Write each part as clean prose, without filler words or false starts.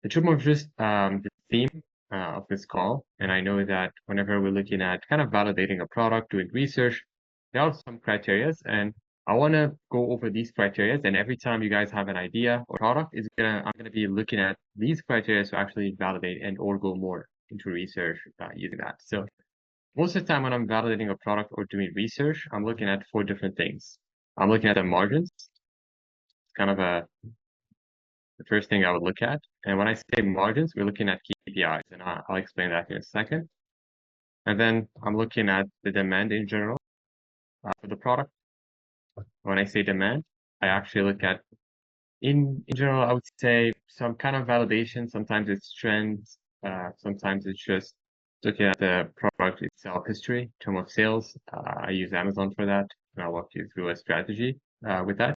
It's more of just the theme of this call. And I know that whenever we're looking at kind of validating a product, doing research, there are some criteria, and I want to go over these criteria. And every time you guys have an idea or product, I'm gonna be looking at these criteria to actually validate and or go more into research using that. So most of the time when I'm validating a product or doing research, I'm looking at 4 different things. I'm looking at the margins, kind of the first thing I would look at. And when I say margins, we're looking at KPIs, and I'll explain that in a second. And then I'm looking at the demand in general for the product. When I say demand, I actually look at, in general, I would say some kind of validation. Sometimes it's trends. Sometimes it's just looking at the product itself history in terms of sales. I use Amazon for that, and I'll walk you through a strategy with that.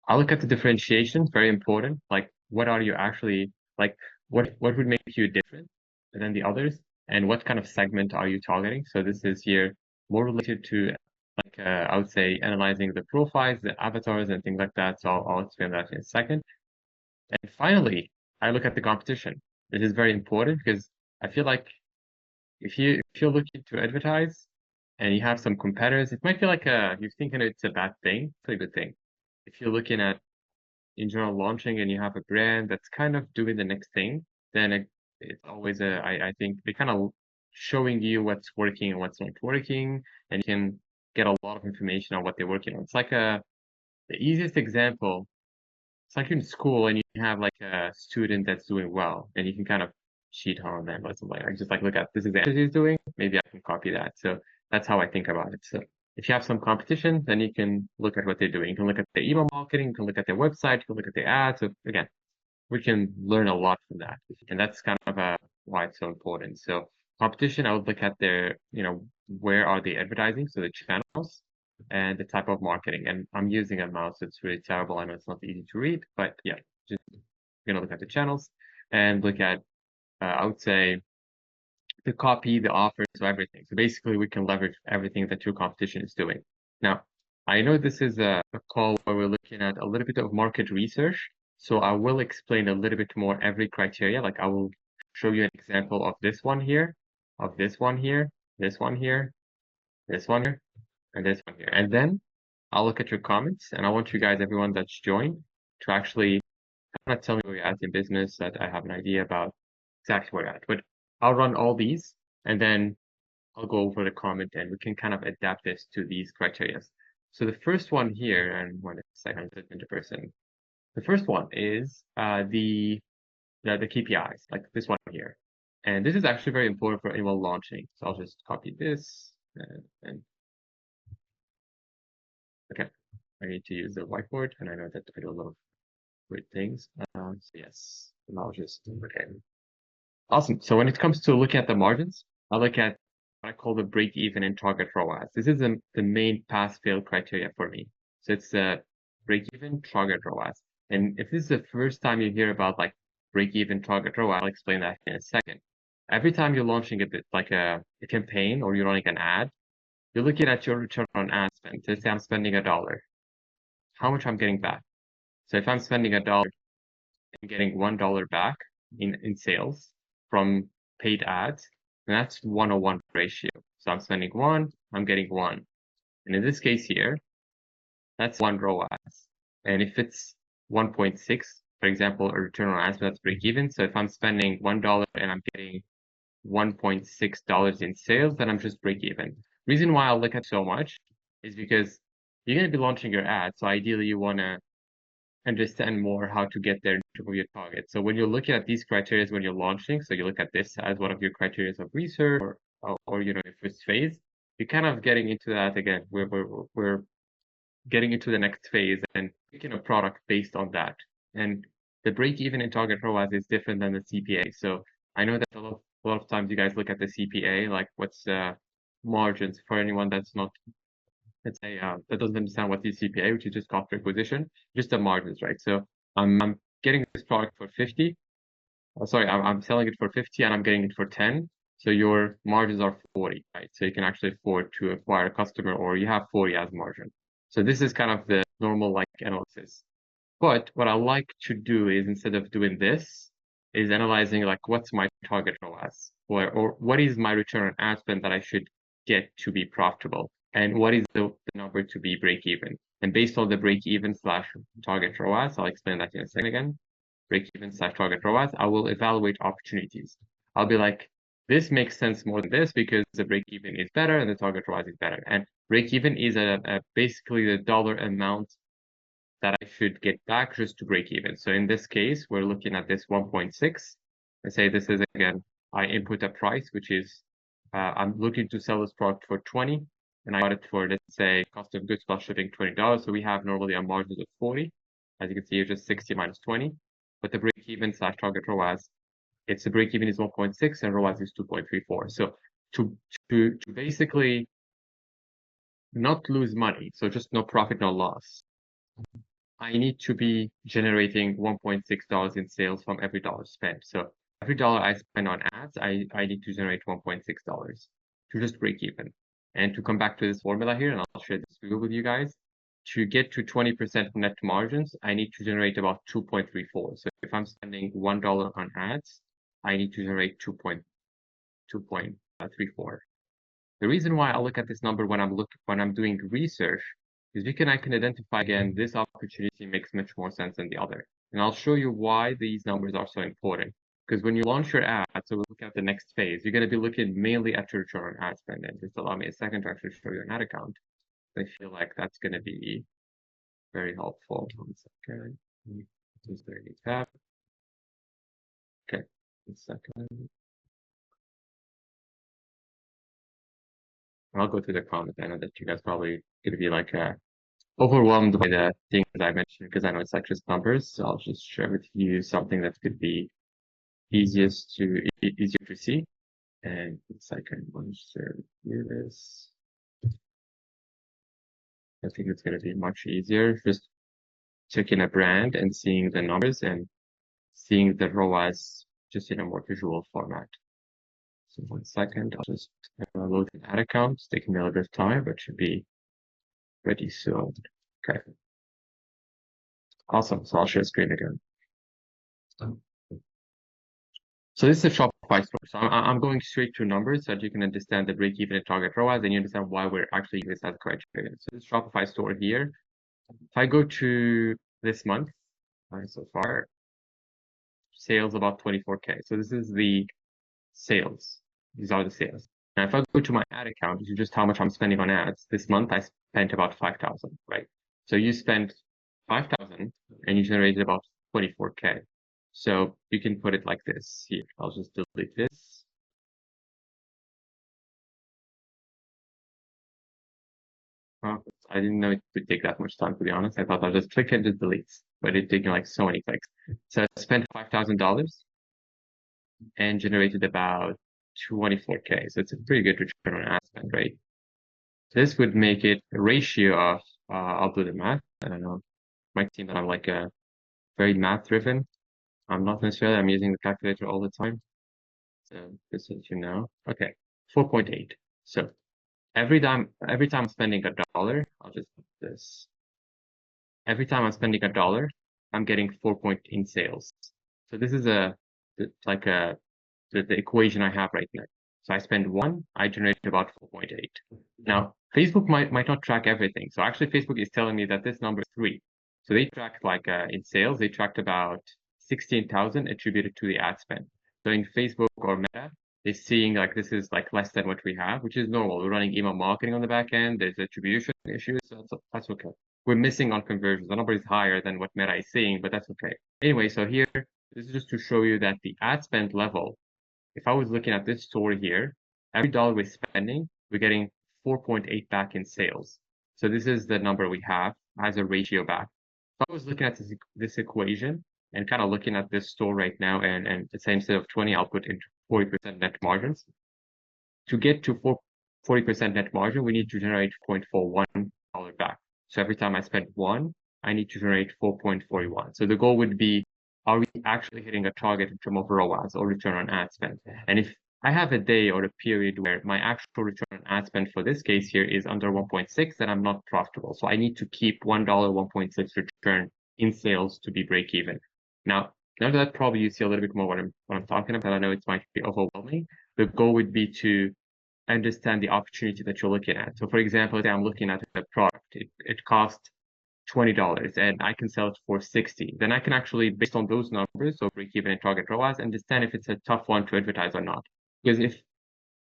I look at the differentiation, very important. Like, what are you actually, like, what would make you different than the others? And what kind of segment are you targeting? So this is here more related to, like, I would say, analyzing the profiles, the avatars, and things like that. So I'll explain that in a second. And finally, I look at the competition. This is very important because I feel like if you're looking to advertise and you have some competitors, it might feel like you're thinking it's a bad thing. It's a good thing. If you're looking at, in general, launching and you have a brand that's kind of doing the next thing, then it's always I think they kind of showing you what's working and what's not working, and you can get a lot of information on what they're working on. It's like the easiest example. It's like you're in school and you have like a student that's doing well, and you can kind of cheat on them or something. I just like, look at, this is the answer he's doing. Maybe I can copy that. So that's how I think about it. So if you have some competition, then you can look at what they're doing. You can look at their email marketing, you can look at their website, you can look at their ads. So again, we can learn a lot from that. And that's kind of why it's so important. So competition, I would look at their, where are they advertising? So the channels and the type of marketing. And I'm using a mouse, so it's really terrible. I know it's not easy to read, but yeah, just look at the channels and look at, I would say, the copy, the offers, so everything. So basically, we can leverage everything that your competition is doing. Now, I know this is a call where we're looking at a little bit of market research. So I will explain a little bit more every criteria. Like, I will show you an example of this one here, of this one here, this one here, this one here, and this one here. And then I'll look at your comments, and I want you guys, everyone that's joined, to actually kind of tell me where you're at in business, that I have an idea about exactly where you're at. But I'll run all these, and then I'll go over the comment, and we can kind of adapt this to these criteria. So the first one here, and 1 second, into person. The first one is the KPIs, like this one here. And this is actually very important for anyone launching. So I'll just copy this and okay. I need to use the whiteboard, and I know that I do a lot of weird things. So yes, and I'll just, okay. Awesome. So when it comes to looking at the margins, I look at what I call the break even and target ROAS. This is the main pass fail criteria for me. So it's the break even, target ROAS. And if this is the first time you hear about like break even, target ROAS, I'll explain that in a second. Every time you're launching a campaign or you're running an ad, you're looking at your return on ad spend. Let's say I'm spending $1. How much I'm getting back? So if I'm spending $1 and getting $1 back in sales from paid ads, and that's 1:1 ratio. So I'm spending 1, I'm getting 1. And in this case here, that's 1 ROAS. And if it's 1.6, for example, a return on ad spend, that's break even. So if I'm spending $1 and I'm getting $1.6 in sales, then I'm just break even. Reason why I'll look at so much is because you're going to be launching your ad. So ideally you want to understand more how to get there to your target. So when you're looking at these criteria when you're launching, so you look at this as one of your criteria of research or your first phase, you're kind of getting into that again. We're getting into the next phase and picking a product based on that. And the break even and target ROAS is different than the CPA. So I know that a lot of times you guys look at the CPA, like what's margins for anyone that's not, let's say, that doesn't understand what is CPA, which is just cost per acquisition, just the margins, right? So I'm getting this product for 50. Sorry, I'm selling it for 50 and I'm getting it for 10. So your margins are 40, right? So you can actually afford to acquire a customer, or you have 40 as margin. So this is kind of the normal like analysis. But what I like to do is, instead of doing this, is analyzing like what's my target ROAS, or what is my return on ad spend that I should get to be profitable, and what is the number to be break even. And based on the break even slash target ROAS, I'll explain that in a second again. Break even slash target ROAS, I will evaluate opportunities. I'll be like, this makes sense more than this because the break even is better and the target ROAS is better. And break even is basically the dollar amount that I should get back just to break even. So in this case, we're looking at this 1.6. I say this is, again, I input a price, which is, I'm looking to sell this product for 20, and I got it for, let's say, cost of goods plus shipping $20. So we have normally a margin of 40. As you can see, it's just 60 minus 20. But the break even slash target ROAS, it's the break even is 1.6 and ROAS is 2.34. So to basically not lose money, so just no profit, no loss, I need to be generating $1.6 in sales from every dollar spent. So every dollar I spend on ads, I need to generate $1.6 to just break even. And to come back to this formula here, and I'll share this view with you guys, to get to 20% net margins, I need to generate about 2.34. So if I'm spending $1 on ads, I need to generate 2.34. The reason why I look at this number when I'm doing research is because I can identify, again, this opportunity makes much more sense than the other. And I'll show you why these numbers are so important. Because when you launch your ad, so we'll look at the next phase, you're going to be looking mainly at your return on ad spend. And just allow me a second to actually show you an ad account. I feel like that's going to be very helpful. 1 second. Just there, tab. Okay, 1 second. I'll go through the comments. I know that you guys probably going to be like overwhelmed by the things I mentioned because I know it's like just numbers. So I'll just share with you something that could be easier to see. And 1 second, I'll share with you this. I think it's going to be much easier just checking a brand and seeing the numbers and seeing the ROAS just in a more visual format. So 1 second, I'll just load an ad account. It's taking me a little bit of time, but should be ready soon. Okay. Awesome. So I'll share screen again. So this is a Shopify store. So I'm going straight to numbers so that you can understand the break-even and target ROAS, and you understand why we're actually using this as a criteria. So this Shopify store here, if I go to this month, so far, sales about 24K. So this is the sales. These are the sales. Now, if I go to my ad account, which is just how much I'm spending on ads, this month I spent about 5,000, right? So you spent 5,000 and you generated about 24K. So you can put it like this here. I'll just delete this. I didn't know it would take that much time, to be honest. I thought I'll just click and just delete, but it taking like so many clicks. So I spent $5,000 and generated about 24K. So it's a pretty good return on ad spend, right? This would make it a ratio of, I'll do the math. I don't know. Might seem that I'm like a very math driven. I'm not necessarily, I'm using the calculator all the time. So just so you know. Okay, 4.8. So every time I'm spending $1, I'll just put this. Every time I'm spending $1, I'm getting 4 point in sales. So this is the equation I have right now. So I spend 1, I generate about 4.8. Now, Facebook might not track everything. So actually Facebook is telling me that this number is 3. So they tracked like in sales, they tracked about 16,000 attributed to the ad spend. So in Facebook or Meta, they're seeing like this is like less than what we have, which is normal. We're running email marketing on the back end. There's attribution issues. So that's okay. We're missing on conversions. The number is higher than what Meta is seeing, but that's okay. Anyway, so here, this is just to show you that the ad spend level, if I was looking at this store here, every dollar we're spending, we're getting 4.8 back in sales. So this is the number we have as a ratio back. If I was looking at this equation and kind of looking at this store right now, and let's say instead of 20, I'll put into 40% net margins. To get to 40% net margin, we need to generate $0.41 back. So every time I spend 1, I need to generate 4.41. So the goal would be, are we actually hitting a target in terms of ROAS or return on ad spend? And if I have a day or a period where my actual return on ad spend for this case here is under 1.6, then I'm not profitable. So I need to keep $1, 1.6 return in sales to be break even. Now, Now that probably you see a little bit more what I'm talking about. I know it might be overwhelming. The goal would be to understand the opportunity that you're looking at. So for example, say I'm looking at a product. It costs $20 and I can sell it for 60. Then I can actually, based on those numbers, so break even and target ROAS, understand if it's a tough one to advertise or not. Because if,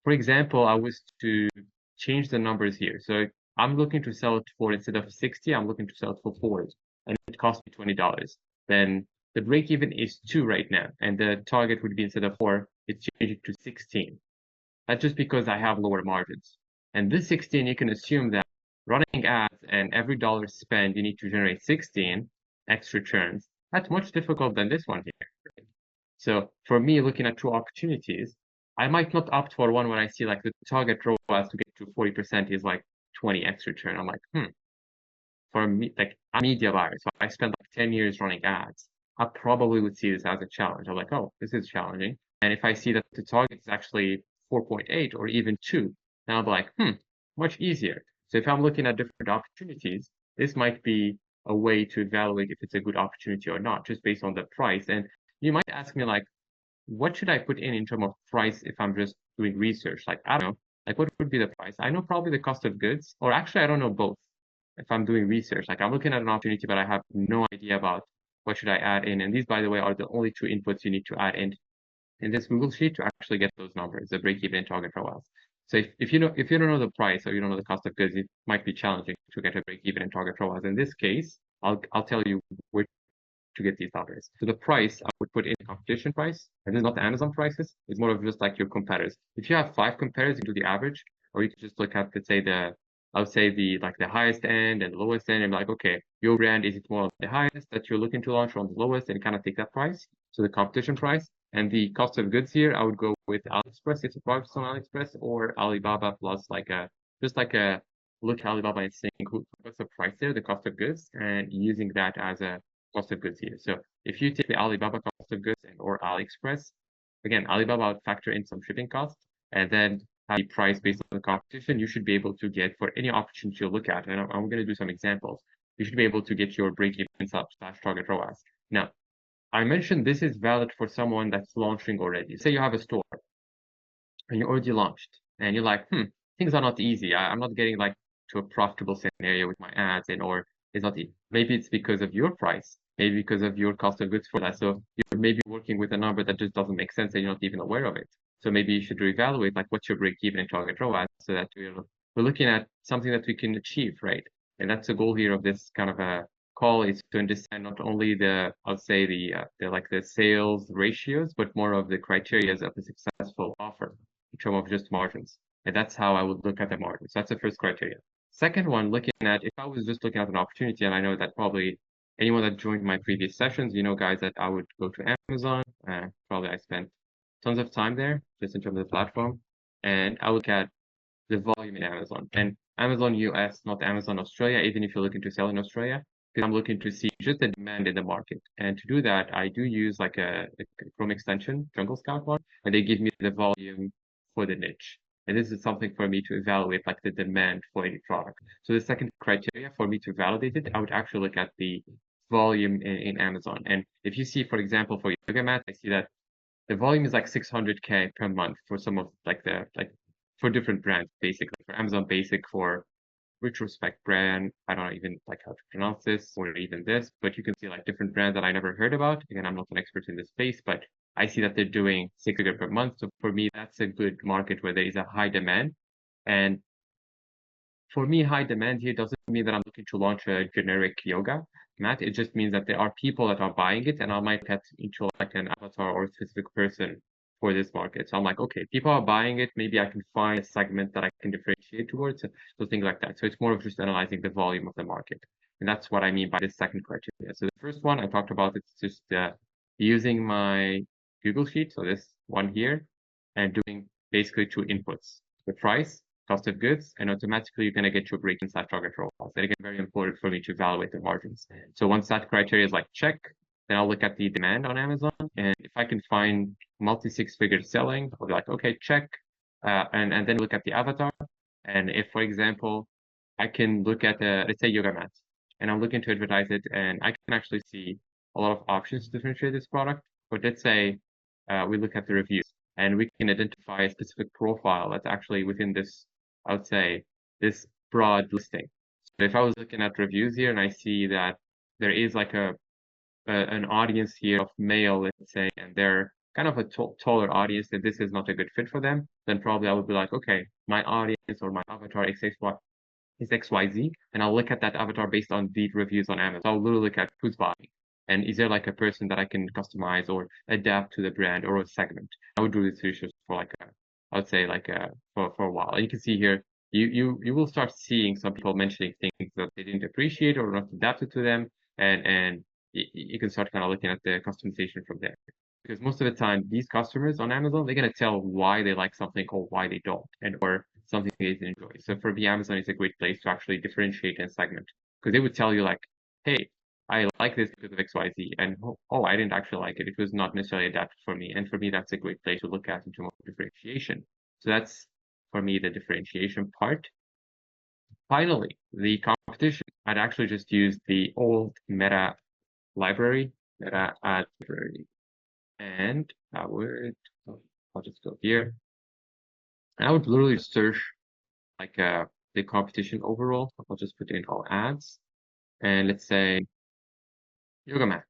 for example, I was to change the numbers here. So I'm looking to sell it for, instead of 60, I'm looking to sell it for 40, and it costs me $20. Then the break even is 2 right now, and the target would be, instead of 4, it's changed to 16. That's just because I have lower margins. And this 16, you can assume that running ads and every dollar spent, you need to generate 16 extra returns. That's much difficult than this one here. So for me, looking at two opportunities, I might not opt for one when I see like the target ROAS to get to 40% is like 20x return. I'm like, for me, like I'm a media buyer, so I spent like 10 years running ads. I probably would see this as a challenge. I'm like, oh, this is challenging. And if I see that the target is actually 4.8 or even 2, then I'll be like, much easier. So if I'm looking at different opportunities, this might be a way to evaluate if it's a good opportunity or not, just based on the price. And you might ask me like, what should I put in terms of price if I'm just doing research? Like, I don't know, like what would be the price? I know probably the cost of goods, or actually I don't know both. If I'm doing research, like I'm looking at an opportunity, but I have no idea about what should I add in. And these, by the way, are the only two inputs you need to add in this Google sheet to actually get those numbers, the break-even and target ROAS. So if you don't know the price or you don't know the cost of goods, it might be challenging to get a break-even and target ROAS. In this case, I'll tell you where to get these numbers. So the price I would put in competition price, and this is not the Amazon prices. It's more of just like your competitors. If you have 5 competitors, you do the average, or you can just look at, let's say I would say the like the highest end and the lowest end, and like, okay, your brand, is it more of the highest that you're looking to launch, or on the lowest, and kind of take that price. So the competition price and the cost of goods here, I would go with AliExpress. It's a product on AliExpress, or Alibaba plus like a just like a look at Alibaba and saying what's the price there, the cost of goods, and using that as a cost of goods here. So if you take the Alibaba cost of goods and or AliExpress, again, Alibaba would factor in some shipping costs, and then have the price based on the competition, you should be able to get for any opportunity you look at. And I'm going to do some examples. You should be able to get your break-even slash target ROAS. Now, I mentioned this is valid for someone that's launching already. Say you have a store and you already launched, and you're like, things are not easy. I'm not getting like to a profitable scenario with my ads, and or it's not. Maybe it's because of your price, maybe because of your cost of goods for that. So you're maybe working with a number that just doesn't make sense, and you're not even aware of it. So maybe you should reevaluate like what's your break even and target ROAS, so that we're looking at something that we can achieve, right? And that's the goal here of this kind of a call, is to understand not only I'll say the like the sales ratios, but more of the criteria of a successful offer in terms of just margins. And that's how I would look at the margins. That's the first criteria. Second one, looking at, if I was just looking at an opportunity, and I know that probably anyone that joined my previous sessions, guys, that I would go to Amazon. Probably I spent tons of time there just in terms of the platform. And I would look at the volume in Amazon. And Amazon US, not Amazon Australia, even if you're looking to sell in Australia, because I'm looking to see just the demand in the market. And to do that, I do use like a Chrome extension, Jungle Scout one, and they give me the volume for the niche. And this is something for me to evaluate like the demand for any product. So the second criteria for me to validate it, I would actually look at the volume in Amazon. And if you see, for example, for yoga mat, I see that the volume is like 600K per month for some of like for different brands, basically for Amazon Basic, for retrospect brand. I don't even like how to pronounce this or even this, but you can see like different brands that I never heard about. Again, I'm not an expert in this space, but I see that they're doing 6 figures per month. So for me, that's a good market where there is a high demand. And for me, high demand here doesn't mean that I'm looking to launch a generic yoga mat. It just means that there are people that are buying it, and I might get into like an avatar or a specific person for this market. So I'm like, okay, people are buying it. Maybe I can find a segment that I can differentiate towards. So things like that. So it's more of just analyzing the volume of the market. And that's what I mean by this second criteria. So the first one I talked about, it's just using my Google Sheet. So this one here, and doing basically 2 inputs: the price, cost of goods, and automatically you're going to get your break inside target ROAS. And again, very important for me to evaluate the margins. So once that criteria is like check, then I'll look at the demand on Amazon. And if I can find multi-6-figure selling, I'll be like, okay, check. And then look at the avatar. And if, for example, I can look at, let's say yoga mat, and I'm looking to advertise it, and I can actually see a lot of options to differentiate this product. But let's say we look at the reviews and we can identify a specific profile that's actually within this, I would say, this broad listing. So if I was looking at reviews here and I see that there is like an audience here of male, let's say, and they're kind of a taller audience, that this is not a good fit for them, then probably I would be like, okay, my audience or my avatar is XYZ, and I'll look at that avatar based on the reviews on Amazon. So I'll literally look at who's buying. And is there like a person that I can customize or adapt to the brand or a segment? I would do this research for like I would say like for a while. And you can see here, you will start seeing some people mentioning things that they didn't appreciate or not adapted to them, and you can start kind of looking at the customization from there. Because most of the time, these customers on Amazon, they're gonna tell why they like something or why they don't, and or something they didn't enjoy. So for me, Amazon is a great place to actually differentiate and segment, because they would tell you like, hey, I like this because of XYZ, and oh, I didn't actually like it. It was not necessarily adapted for me. And for me, that's a great place to look at in terms of differentiation. So that's for me the differentiation part. Finally, the competition. I'd actually just use the old meta library, meta ad library, and I would, I'll just go here. And I would literally search like the competition overall. I'll just put in all ads, and let's say yoga mat.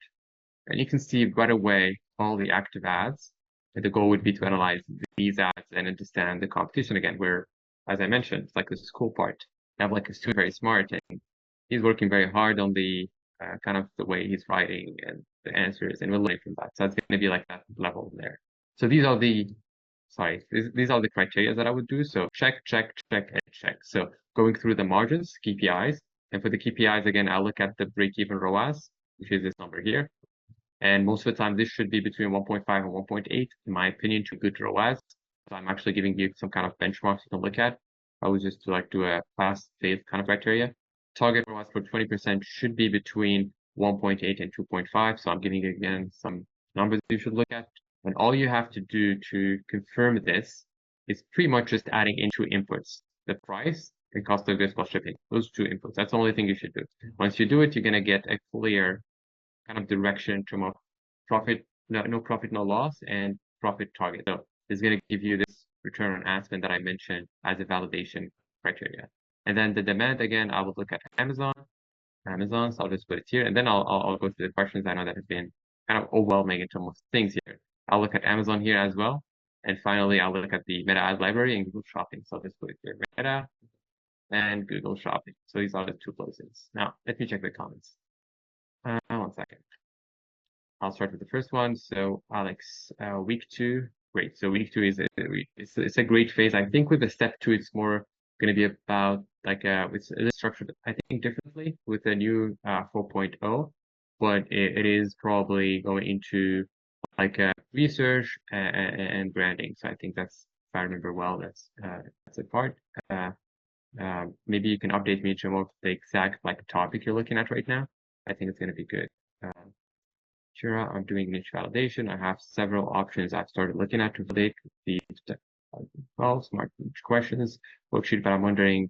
And you can see right away all the active ads. And the goal would be to analyze these ads and understand the competition again, where, as I mentioned, it's like this cool part. You have like a student very smart and he's working very hard on the kind of the way he's writing and the answers, and we're learning from that. So it's going to be like that level there. So these are the, these are the criteria that I would do. So check, check, check, and check. So going through the margins, KPIs, and for the KPIs, again, I'll look at the break-even ROAS, which is this number here. And most of the time, this should be between 1.5 and 1.8, in my opinion, to good ROAS. So I'm actually giving you some kind of benchmarks you can look at. I would just like do a pass fail kind of criteria. Target ROAS for 20% should be between 1.8 and 2.5. So I'm giving you again some numbers you should look at. And all you have to do to confirm this is pretty much just adding in two inputs, the price and cost of goods plus shipping. Those two inputs. That's the only thing you should do. Once you do it, you're going to get a clear kind of direction in terms of profit, no profit, no loss, and profit target. So it's going to give you this return on ad spend that I mentioned as a validation criteria. And then the demand, again, I will look at Amazon, so I'll just put it here, and then I'll go through the questions. I know that have been kind of overwhelming in terms of things here. I'll look at Amazon here as well. And finally, I'll look at the Meta Ad Library and Google Shopping. So I'll just put it here, Meta and Google Shopping. So these are the two places. Now, let me check the comments. 1 second. I'll start with the first one. So Alex, week 2, great. So week 2 is it's a great phase. I think with the step 2, it's more going to be about like it's structured, I think, differently with the new 4.0, but it is probably going into like research and branding. So I think that's, if I remember well, that's a part. Maybe you can update me in terms of the exact like topic you're looking at right now. I think it's going to be good. Sure, I'm doing niche validation. I have several options I've started looking at to validate the smart niche questions worksheet, but I'm wondering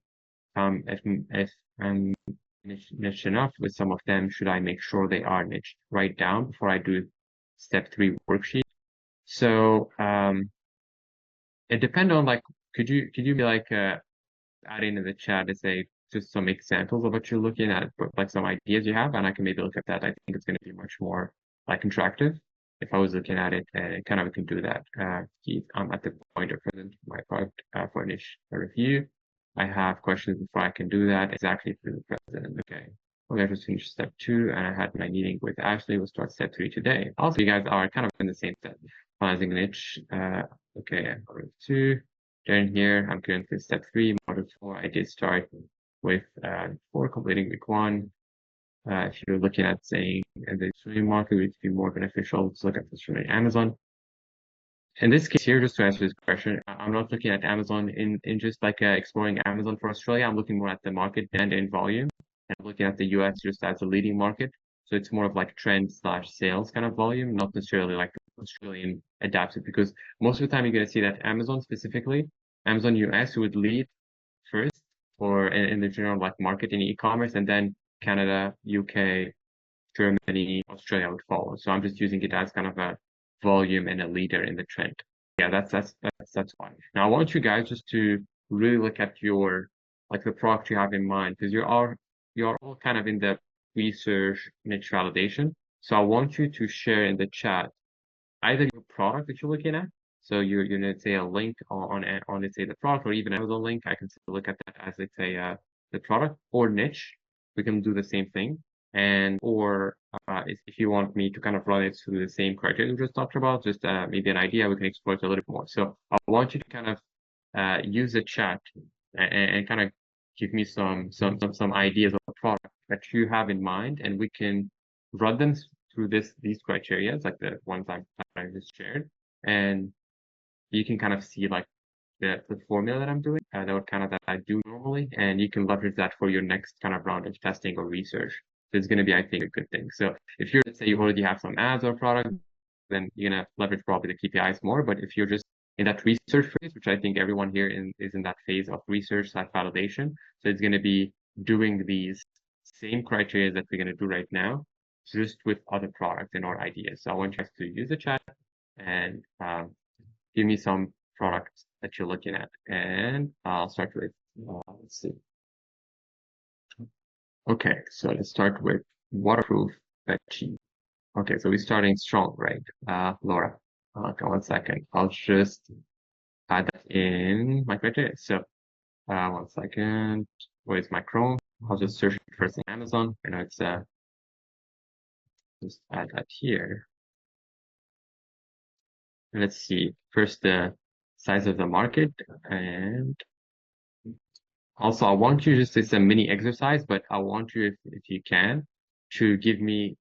if I'm niche enough with some of them. Should I make sure they are niche right down before I do step 3 worksheet? So it depends on like, could you be like adding in the chat to say just some examples of what you're looking at, like some ideas you have, and I can maybe look at that. I think it's going to be much more like interactive. If I was looking at it, kind of can do that. Keith, I'm at the point of present my product for niche review. I have questions before I can do that exactly through the president. Okay. Okay, I just finished step 2, and I had my meeting with Ashley. We'll start step 3 today. Also, you guys are kind of in the same step. Finalizing niche. Okay, module 2. Then here, I'm currently step 3, module 4. I did start with 4, completing week 1. If you're looking at saying the streaming market would be more beneficial, let's look at the streaming Amazon. In this case here, just to answer this question, I'm not looking at Amazon in just like exploring Amazon for Australia. I'm looking more at the market and in volume, and I'm looking at the US just as a leading market. So it's more of like trend / sales kind of volume, not necessarily like Australian adapted, because most of the time you're going to see that Amazon specifically, Amazon US would lead first or in the general like market in e-commerce, and then Canada, UK, Germany, Australia would follow. So I'm just using it as kind of a volume and a leader in the trend. Yeah, that's fine. Now I want you guys just to really look at your like the product you have in mind, because you're all kind of in the research niche validation. So I want you to share in the chat either your product that you're looking at. So you're gonna say a link on let's say the product, or even Amazon link. I can still look at that as let's say the product or niche. We can do the same thing. And or if you want me to kind of run it through the same criteria we just talked about, just maybe an idea, we can explore it a little bit more. So I want you to kind of use the chat and kind of give me some ideas of the product that you have in mind, and we can run them through these criteria, like the ones I just shared, and you can kind of see like the formula that I'm doing, that kind of that I do normally, and you can leverage that for your next kind of round of testing or research. So it's going to be, I think, a good thing. So if you're, let's say you already have some ads or product, then you're going to leverage probably the KPIs more. But if you're just in that research phase, which I think everyone here is in that phase of research / validation, so it's going to be doing these same criteria that we're going to do right now, just with other products and our ideas. So I want you guys to use the chat and give me some products that you're looking at. And I'll start with, let's see. Okay, so let's start with waterproof bed sheet. Okay, so we're starting strong, right? Laura, okay, 1 second. I'll just add that in my criteria. So 1 second. Where's my Chrome? I'll just search it first in Amazon. You know, it's just add that here. Let's see. First, the size of the market, and also I want you just, it's a mini exercise, but I want you, if you can, to give me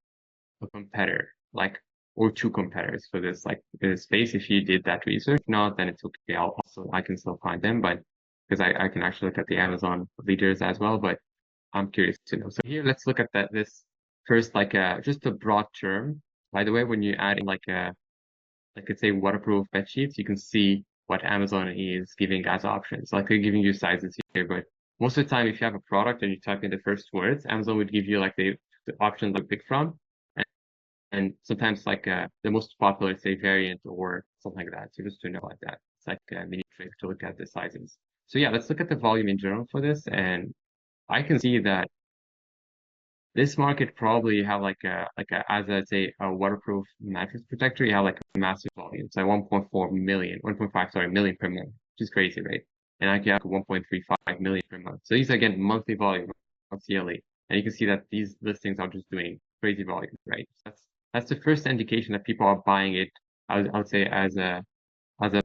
a competitor, like, or two competitors for this, like, this space. If you did that research, if not, then it's okay. I can still find them, but because I can actually look at the Amazon leaders as well, but I'm curious to know. So here, let's look at this first, like just a broad term. By the way, when you add in like let's say waterproof bed sheets, you can see what Amazon is giving as options. Like they're giving you sizes here, but most of the time, if you have a product and you type in the first words, Amazon would give you like the options to pick from. And sometimes like the most popular, say, variant or something like that. So just to know like that, it's like a mini trick to look at the sizes. So yeah, let's look at the volume in general for this. And I can see that this market probably have like a as I say a waterproof mattress protector, you have like a massive volume. It's like 1.4 million, 1.5 sorry million per month, which is crazy, right? And I can have 1.35 million per month. So these are again monthly volume of CLE, and you can see that these listings are just doing crazy volume, right? That's the first indication that people are buying it. I would say as a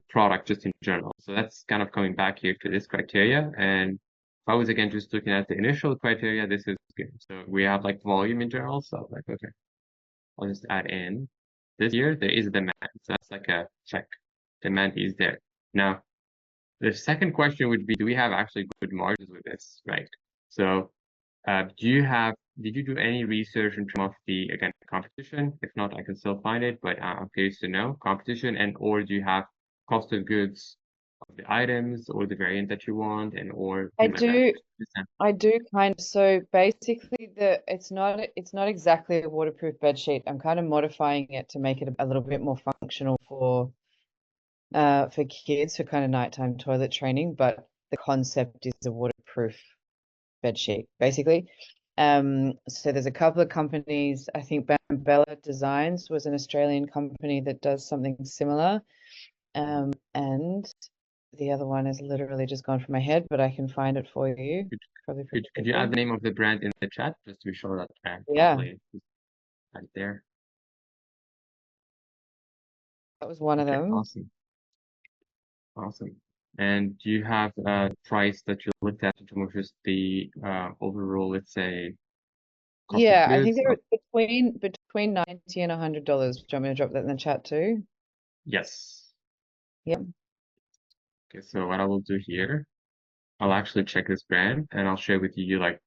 product just in general. So that's kind of coming back here to this criteria. And if I was again just looking at the initial criteria, this is good. So we have like volume in general. So like, okay, I'll just add in this year, there is demand. So that's like a check. Demand is there. Now, the second question would be, do we have actually good margins with this, right? So did you do any research in terms of the, again, competition? If not, I can still find it, but I'm curious to know competition, and or do you have cost of goods of the items or the variant that you want, and or I things like that? I do kind of. So basically, it's not exactly a waterproof bed sheet. I'm kind of modifying it to make it a little bit more functional for kids for kind of nighttime toilet training. But the concept is a waterproof bed sheet, basically. So there's a couple of companies. I think Bambella Designs was an Australian company that does something similar. And the other one has literally just gone from my head, but I can find it for you. Probably pretty Could you quickly. add the name of the brand in the chat just to be sure that Yeah, probably right there? that was one of Okay, them. awesome, awesome. And do you have a price that you looked at in terms of just the overall, let's say, cost of Yeah, I think goods? they're between $90 and $100. Do you want me to drop that in the chat too? Yes. Yep. Okay, so what I will do here, I'll actually check this brand and I'll share with you like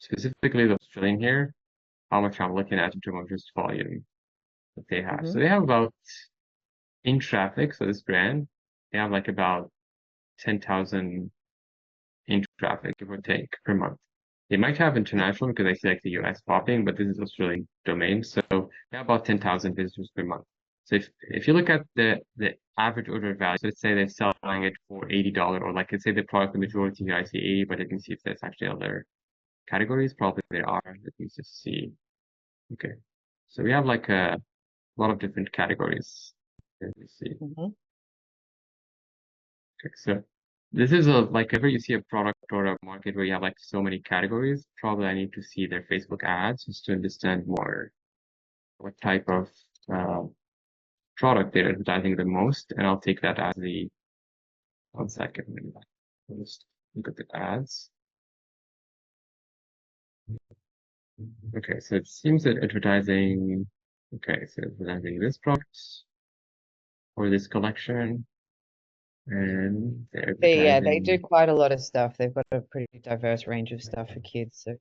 specifically the Australian here, how much I'm looking at in terms of just volume that they have. So Mm-hmm. they have about in traffic, so this brand, they have like about 10,000 in traffic, give or take, per month. They might have international because I see like the US popping, but this is Australian domain. So they have about 10,000 visitors per month. So if you look at the average order value, so let's say they're selling it for $80, or like let's say the product, the majority here I see 80, but I can see if there's actually other categories. Probably there are. Let me just see. Okay. So we have like a lot of different categories. Let me see. Mm-hmm. Okay, so this is a like whenever you see a product or a market where you have like so many categories, probably I need to see their Facebook ads just to understand more what type of uh, product they're advertising the most, and I'll take that as the 1 second. I'll just look at the ads. Okay, so it seems that advertising. Okay, so advertising this product or this collection, and they're Yeah, they do advertising. quite a lot of stuff. They've got a pretty diverse range of stuff for kids. So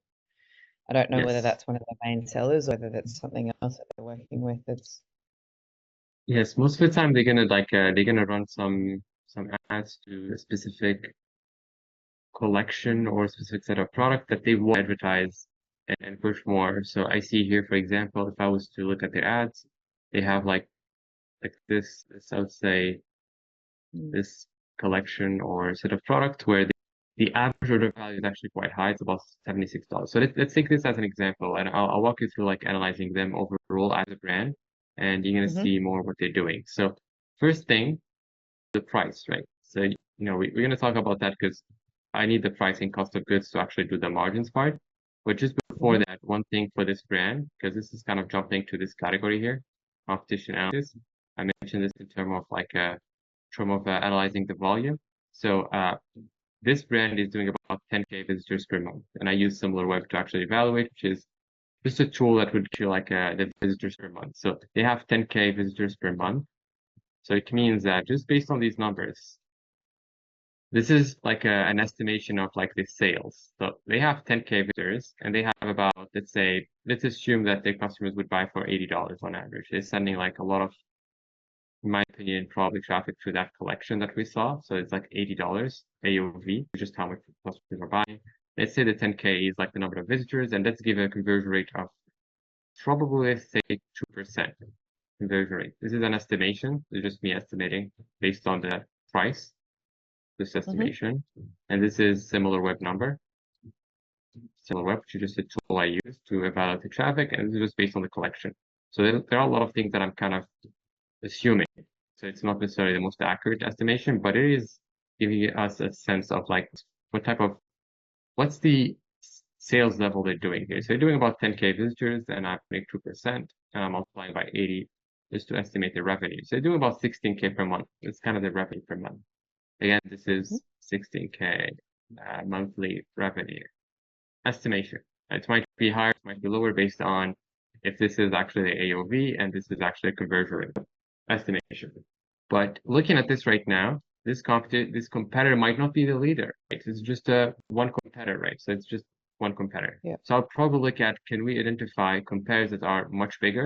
I don't know whether Yes. that's one of their main sellers or whether that's something else that they're working with. That's Yes, most of the time they're gonna run some ads to a specific collection or a specific set of product that they will advertise and push more. So I see here, for example, if I was to look at their ads, they have like this I would say this collection or set of products where the average order value is actually quite high. It's about $76. So let's take this as an example, and I'll walk you through like analyzing them overall as a brand, and you're gonna Mhm. see more what they're doing. So first thing, the price, right? So we're gonna talk about that because I need the pricing cost of goods to actually do the margins part. But just before Mhm. that, one thing for this brand, because this is kind of jumping to this category here, competition analysis. I mentioned this in term of analyzing the volume. So this brand is doing about 10K visitors per month, and I use SimilarWeb to actually evaluate, which is just a tool that would show like the visitors per month. So they have 10K visitors per month. So it means that just based on these numbers, this is like an estimation of like the sales. So they have 10K visitors and they have about, let's assume that their customers would buy for $80 on average. They're sending like a lot of, in my opinion, probably traffic through that collection that we saw. So it's like $80 AOV, just how much customers are buying. Let's say the 10K is like the number of visitors, and let's give a conversion rate of probably, let's say, 2% conversion rate. This is an estimation. It's just me estimating based on the price, this Mhm. estimation. And this is SimilarWeb number. SimilarWeb, which is just a tool I use to evaluate the traffic, and this is just based on the collection. So there are a lot of things that I'm kind of assuming. So it's not necessarily the most accurate estimation, but it is giving us a sense of like what's the sales level they're doing here. So they're doing about 10K visitors, and I make 2%, and I'm multiplying by 80 just to estimate the revenue. So they're doing about 16K per month. It's kind of the revenue per month. Again, this Mhm. is 16K monthly revenue estimation. It might be higher, it might be lower based on if this is actually the AOV and this is actually a conversion rate estimation. But looking at this right now, this competitor might not be the leader, right? It's just one competitor, right? So it's just one competitor. Yeah. So I'll probably look at, can we identify competitors that are much bigger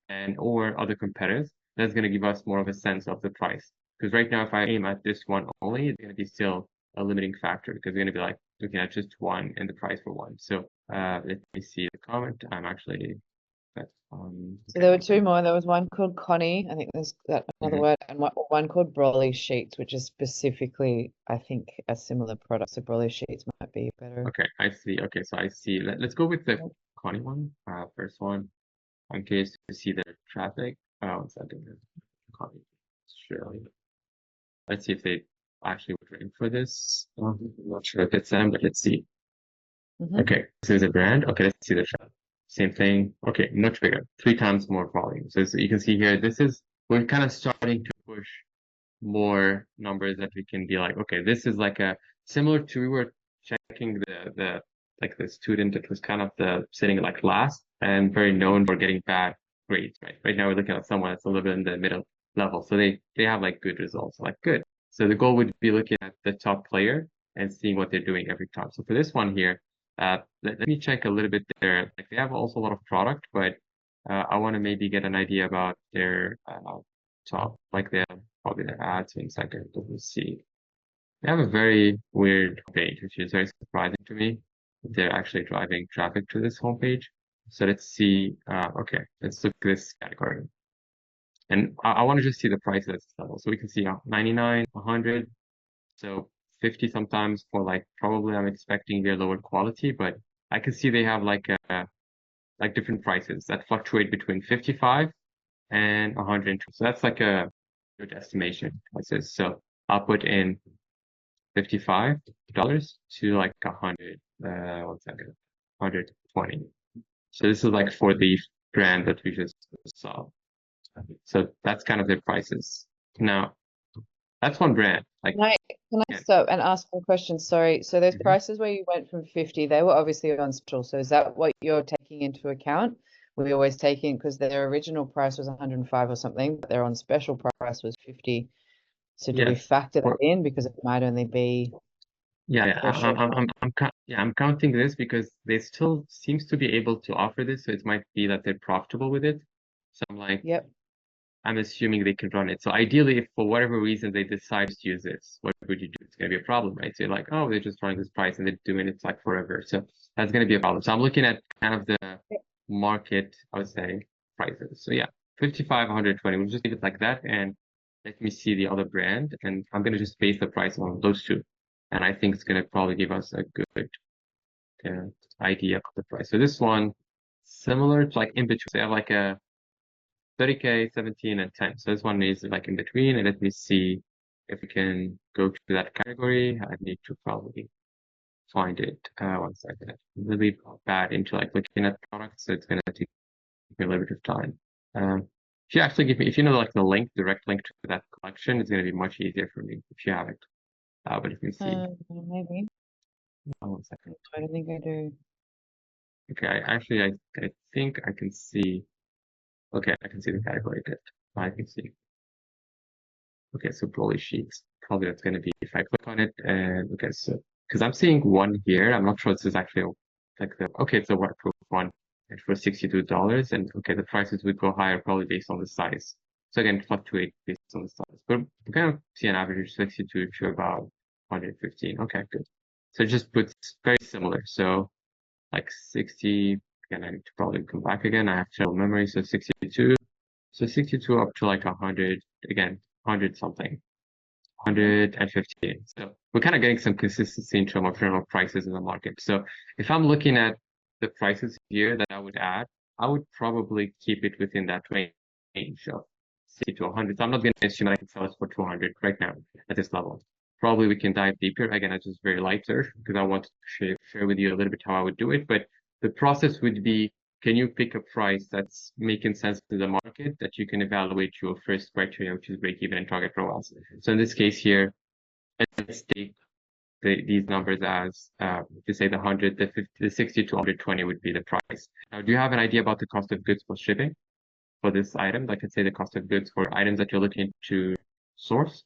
and or other competitors? That's going to give us more of a sense of the price. Because right now, if I aim at this one only, it's going to be still a limiting factor because we're going to be like looking at just one and the price for one. So let me see the comment. I'm actually So there were okay. two more. There was one called Connie. I think there's that another Mhm. word, and one called Broly Sheets, which is specifically, I think, a similar product. So Broly Sheets might be better. Okay, I see. Okay, so I see. Let's go with the Connie one. First one. I'm curious to see the traffic. Oh, it's not doing it. Connie. Surely. Let's see if they actually would rank for this. I'm not sure if it's them, but let's see. Mm-hmm. Okay, this is a brand. Okay, let's see the traffic. Same thing. Okay, much bigger, 3 times more volume. So you can see here, we're kind of starting to push more numbers that we can be like, okay, this is like a similar to we were checking the like the student that was kind of the sitting like last and very known for getting bad grades, right? Right now we're looking at someone that's a little bit in the middle level. So they have like good results, like good. So the goal would be looking at the top player and seeing what they're doing every time. So for this one here, let me check a little bit there. Like they have also a lot of product, but I want to maybe get an idea about their top, like probably their ads. In a second, let me see. They have a very weird page, which is very surprising to me. they're actually driving traffic to this homepage. So let's see. Okay, let's look at this category. And I want to just see the price at this level. So we can see 99, 100, so 50 sometimes for like, probably I'm expecting their lower quality, but I can see they have like different prices that fluctuate between 55 and 102. So that's like a good estimation prices. So I'll put in $55 to like 100, 1 second, 120. So this is like for the brand that we just saw. So that's kind of their prices. Now, that's one brand. Like, Can I stop and ask one question? Sorry. So those prices where you went from 50, they were obviously on special. So is that what you're taking into account? We always take in, because their original price was 105 or something, but their on special price was 50. So do we factor that in, because it might only be I'm counting this because they still seems to be able to offer this, so it might be that they're profitable with it. So I'm like, I'm assuming they can run it. So ideally, if for whatever reason they decide to use this, what would you do? It's gonna be a problem, right? So you're like, oh, they're just running this price and they're doing it like forever. So that's gonna be a problem. So I'm looking at kind of the market, I would say, prices. So yeah, 55, 120. We'll just leave it like that, and let me see the other brand, and I'm gonna just base the price on those two. And I think it's going to probably give us a good idea of the price. So this one, similar to like in between. So I have like a 30K, 17, and 10. So this one is like in between. And let me see if we can go to that category. I need to probably find it. 1 second. I'm really bad into like looking at products, so it's going to take me a little bit of time. If you actually give me, if you know like the link, direct link to that collection, it's going to be much easier for me if you have it. But let me see. Maybe. 1 second. I don't think I do. Okay, I think I can see. Okay, I can see the category. Good. I can see. Okay, so Broly sheets. Probably that's going to be if I click on it. And okay, so because I'm seeing one here. I'm not sure this is actually like the. Okay, it's a waterproof one. And for $62, and okay, the prices would go higher probably based on the size. So again, fluctuate based on the size. But we kind of see an average of 62 to about 115. Okay, good. So it just puts very similar. So like 60, again, I need to probably come back again. I have trouble memory, so 62. So 62 up to like 100, again, 100 something, 115. So we're kind of getting some consistency in terms of general prices in the market. So if I'm looking at the prices here that I would add, I would probably keep it within that range of 60 to 100. So I'm not going to assume I can sell it for 200 right now at this level. Probably we can dive deeper. Again, I just very light search because I want to share with you a little bit how I would do it. But the process would be, can you pick a price that's making sense to the market that you can evaluate your first criteria, which is break even and target ROAS. So in this case here, let's take these numbers as, to say the 100, the 50, the 60 to 120 would be the price. Now, do you have an idea about the cost of goods for shipping for this item? Like, let's say the cost of goods for items that you're looking to source?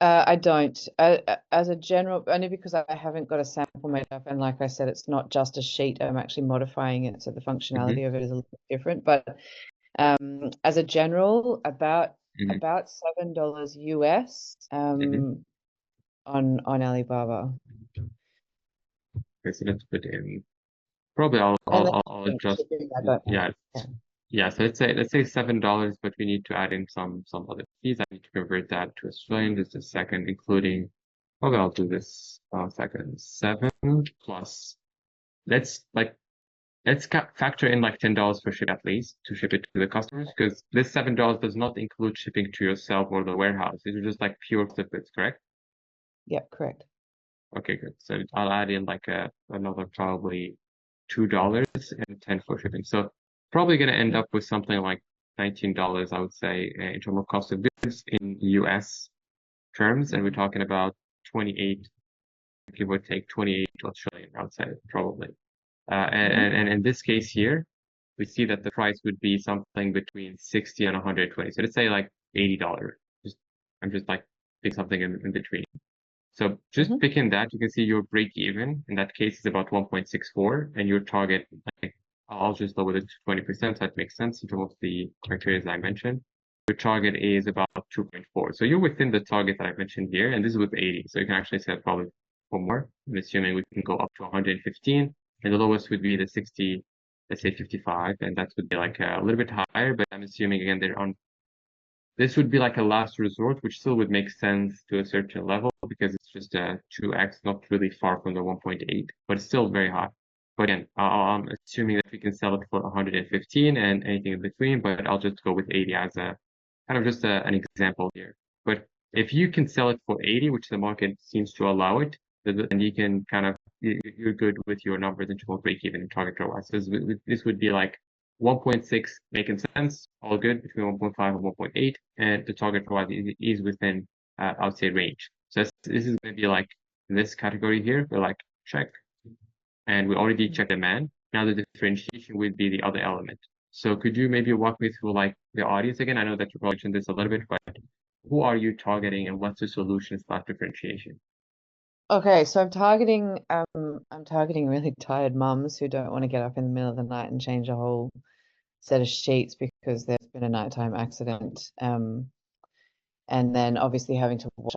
I don't. As a general, only because I haven't got a sample made up, and like I said, it's not just a sheet. I'm actually modifying it, so the functionality of it is a little bit different. But as a general, about $7 US on Alibaba. Okay, so let's put in. Probably I'll adjust. Yeah. So let's say $7, but we need to add in some other fees. I need to convert that to Australian just a second, including. Okay, I'll do this. Second, 7 plus. Let's factor in like $10 for ship at least to ship it to the customers, because this $7 does not include shipping to yourself or the warehouse. These are just like pure snippets, correct? Yep, correct. Okay, good. So I'll add in like another probably $2 and 10 for shipping. So probably going to end up with something like $19, I would say, in terms of cost of goods in US terms. And we're talking about 28, give or take 28 Australian, I would say, probably. And in this case here, we see that the price would be something between 60 and 120. So let's say like $80. I'm just like pick something in between. So just picking that, you can see your break even in that case is about 1.64, and your target, like, I'll just lower it to 20%. So that makes sense in terms of the criteria that I mentioned. Your target is about 2.4. So you're within the target that I mentioned here, and this is with 80. So you can actually set probably for more. I'm assuming we can go up to 115, and the lowest would be the 60, let's say 55, and that would be like a little bit higher, but I'm assuming again they're on. This would be like a last resort, which still would make sense to a certain level because it's just a 2x, not really far from the 1.8, but it's still very high. But again, I'm assuming that we can sell it for 115 and anything in between, but I'll just go with 80 as a kind of just an example here. But if you can sell it for 80, which the market seems to allow it, then you can kind of, you're good with your numbers and you won't break even in target ROAS. This would be like 1.6 making sense, all good between 1.5 and 1.8, and the target ROAS is within, I would say, range. So this is going to be like in this category here, we're like, check. And we already checked demand. Now the differentiation would be the other element. So could you maybe walk me through like the audience again? I know that you mentioned this a little bit, but who are you targeting and what's the solution / differentiation? Okay, so I'm targeting really tired mums who don't want to get up in the middle of the night and change a whole set of sheets because there's been a nighttime accident. And then obviously having to watch.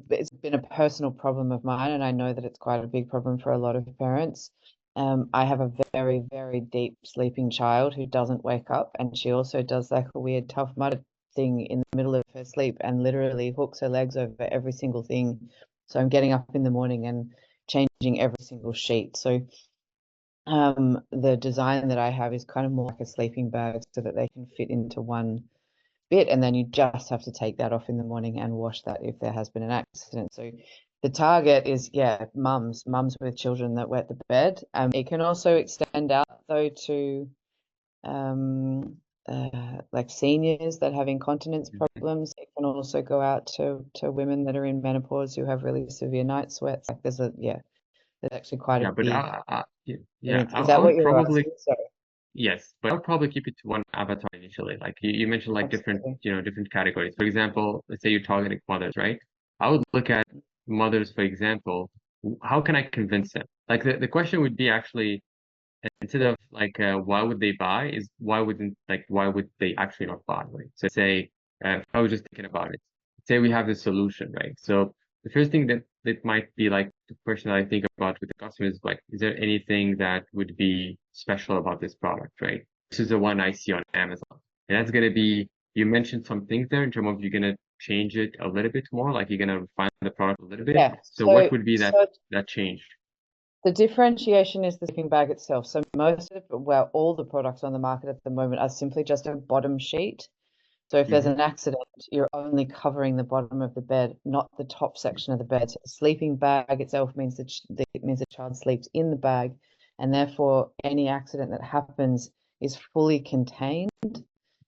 It's been a personal problem of mine, and I know that it's quite a big problem for a lot of parents. I have a very, very deep sleeping child who doesn't wake up, and she also does like a weird Tough Mudder thing in the middle of her sleep and literally hooks her legs over every single thing. So I'm getting up in the morning and changing every single sheet. So the design that I have is kind of more like a sleeping bag so that they can fit into one bit, and then you just have to take that off in the morning and wash that if there has been an accident. So the target is, yeah, mums with children that wet the bed. It can also extend out though to like seniors that have incontinence problems. It can also go out to women that are in menopause who have really severe night sweats. Like there's actually quite a Yeah, but big. Is I that what would you're probably, asking? Sorry. yes, but I would probably keep it to one avatar initially. Like you mentioned like different, Absolutely. different categories. For example, let's say you're targeting mothers, right? I would look at mothers, for example, how can I convince them? Like the question would be actually, instead of like why would they buy, is why would they actually not buy, right? So say if I was just thinking about it, say we have the solution, right? So the first thing that might be like the question that I think about with the customer is like, is there anything that would be special about this product, right? This is the one I see on Amazon, and that's gonna be, you mentioned some things there in terms of you're gonna change it a little bit more, like you're gonna refine the product a little bit. Yeah. So what So would be so that change? the differentiation is the sleeping bag itself. So all the products on the market at the moment are simply just a bottom sheet. So if there's Hmm. an accident, you're only covering the bottom of the bed, not the top section of the bed. So the sleeping bag itself means that it means the child sleeps in the bag, and therefore any accident that happens is fully contained.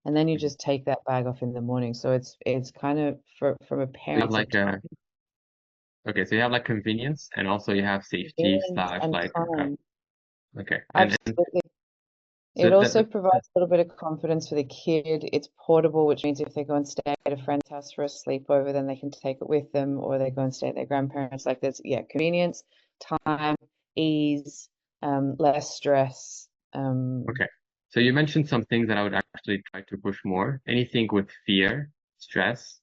And then you just take that bag off in the morning. So it's kind of from a You have parent's of like time, a Okay, so you have like convenience and also you have safety convenience, / and like time. okay. And Absolutely. so It also provides a little bit of confidence for the kid. It's portable, which means if they go and stay at a friend's house for a sleepover, then they can take it with them, or they go and stay at their grandparents. Like there's, yeah, convenience, time, ease, less stress. okay. So you mentioned some things that I would actually try to push more. Anything with fear, stress.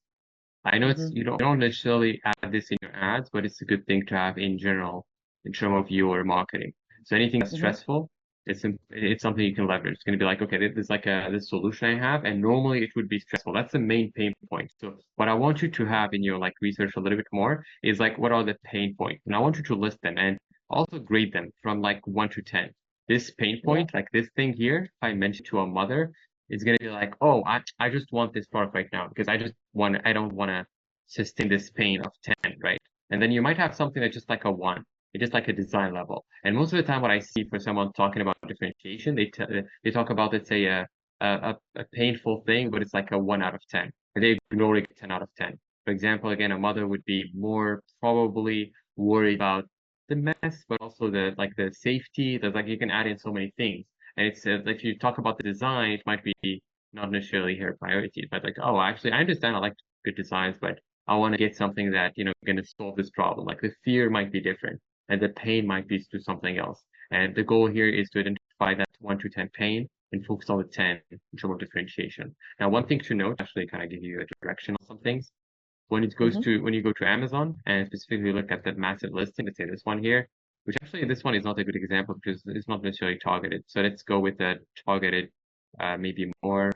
I know it's Mhm, you don't necessarily add this in your ads, but it's a good thing to have in general in terms of your marketing. So anything that's mhm. stressful, it's something you can leverage. It's going to be like, okay, this is like this solution I have, and normally it would be stressful. That's the main pain point. So what I want you to have in your like research a little bit more is like, what are the pain points? And I want you to list them and also grade them from like 1 to 10. This pain Yeah, point, like this thing here, if I mention to a mother, it's gonna be like, oh, I just want this product right now because I don't want to sustain this pain of 10, right? And then you might have something that's just like a 1. It's just like a design level. And most of the time, what I see for someone talking about differentiation, they talk about, let's say, a painful thing, but it's like a 1 out of 10. They ignore it 10 out of 10. For example, again, a mother would be more probably worried about the mess, but also the safety. There's like you can add in so many things. And it's if you talk about the design, it might be not necessarily her priority, but like, oh, actually, I understand I like good designs, but I want to get something that, going to solve this problem. Like the fear might be different and the pain might be to something else. And the goal here is to identify that 1 to 10 pain and focus on the 10 in terms of differentiation. Now, one thing to note, actually kind of give you a direction on some things. when it goes to, when you go to Amazon and specifically look at that massive listing, let's say this one here, which actually this one is not a good example because it's not necessarily targeted. So let's go with a targeted, maybe more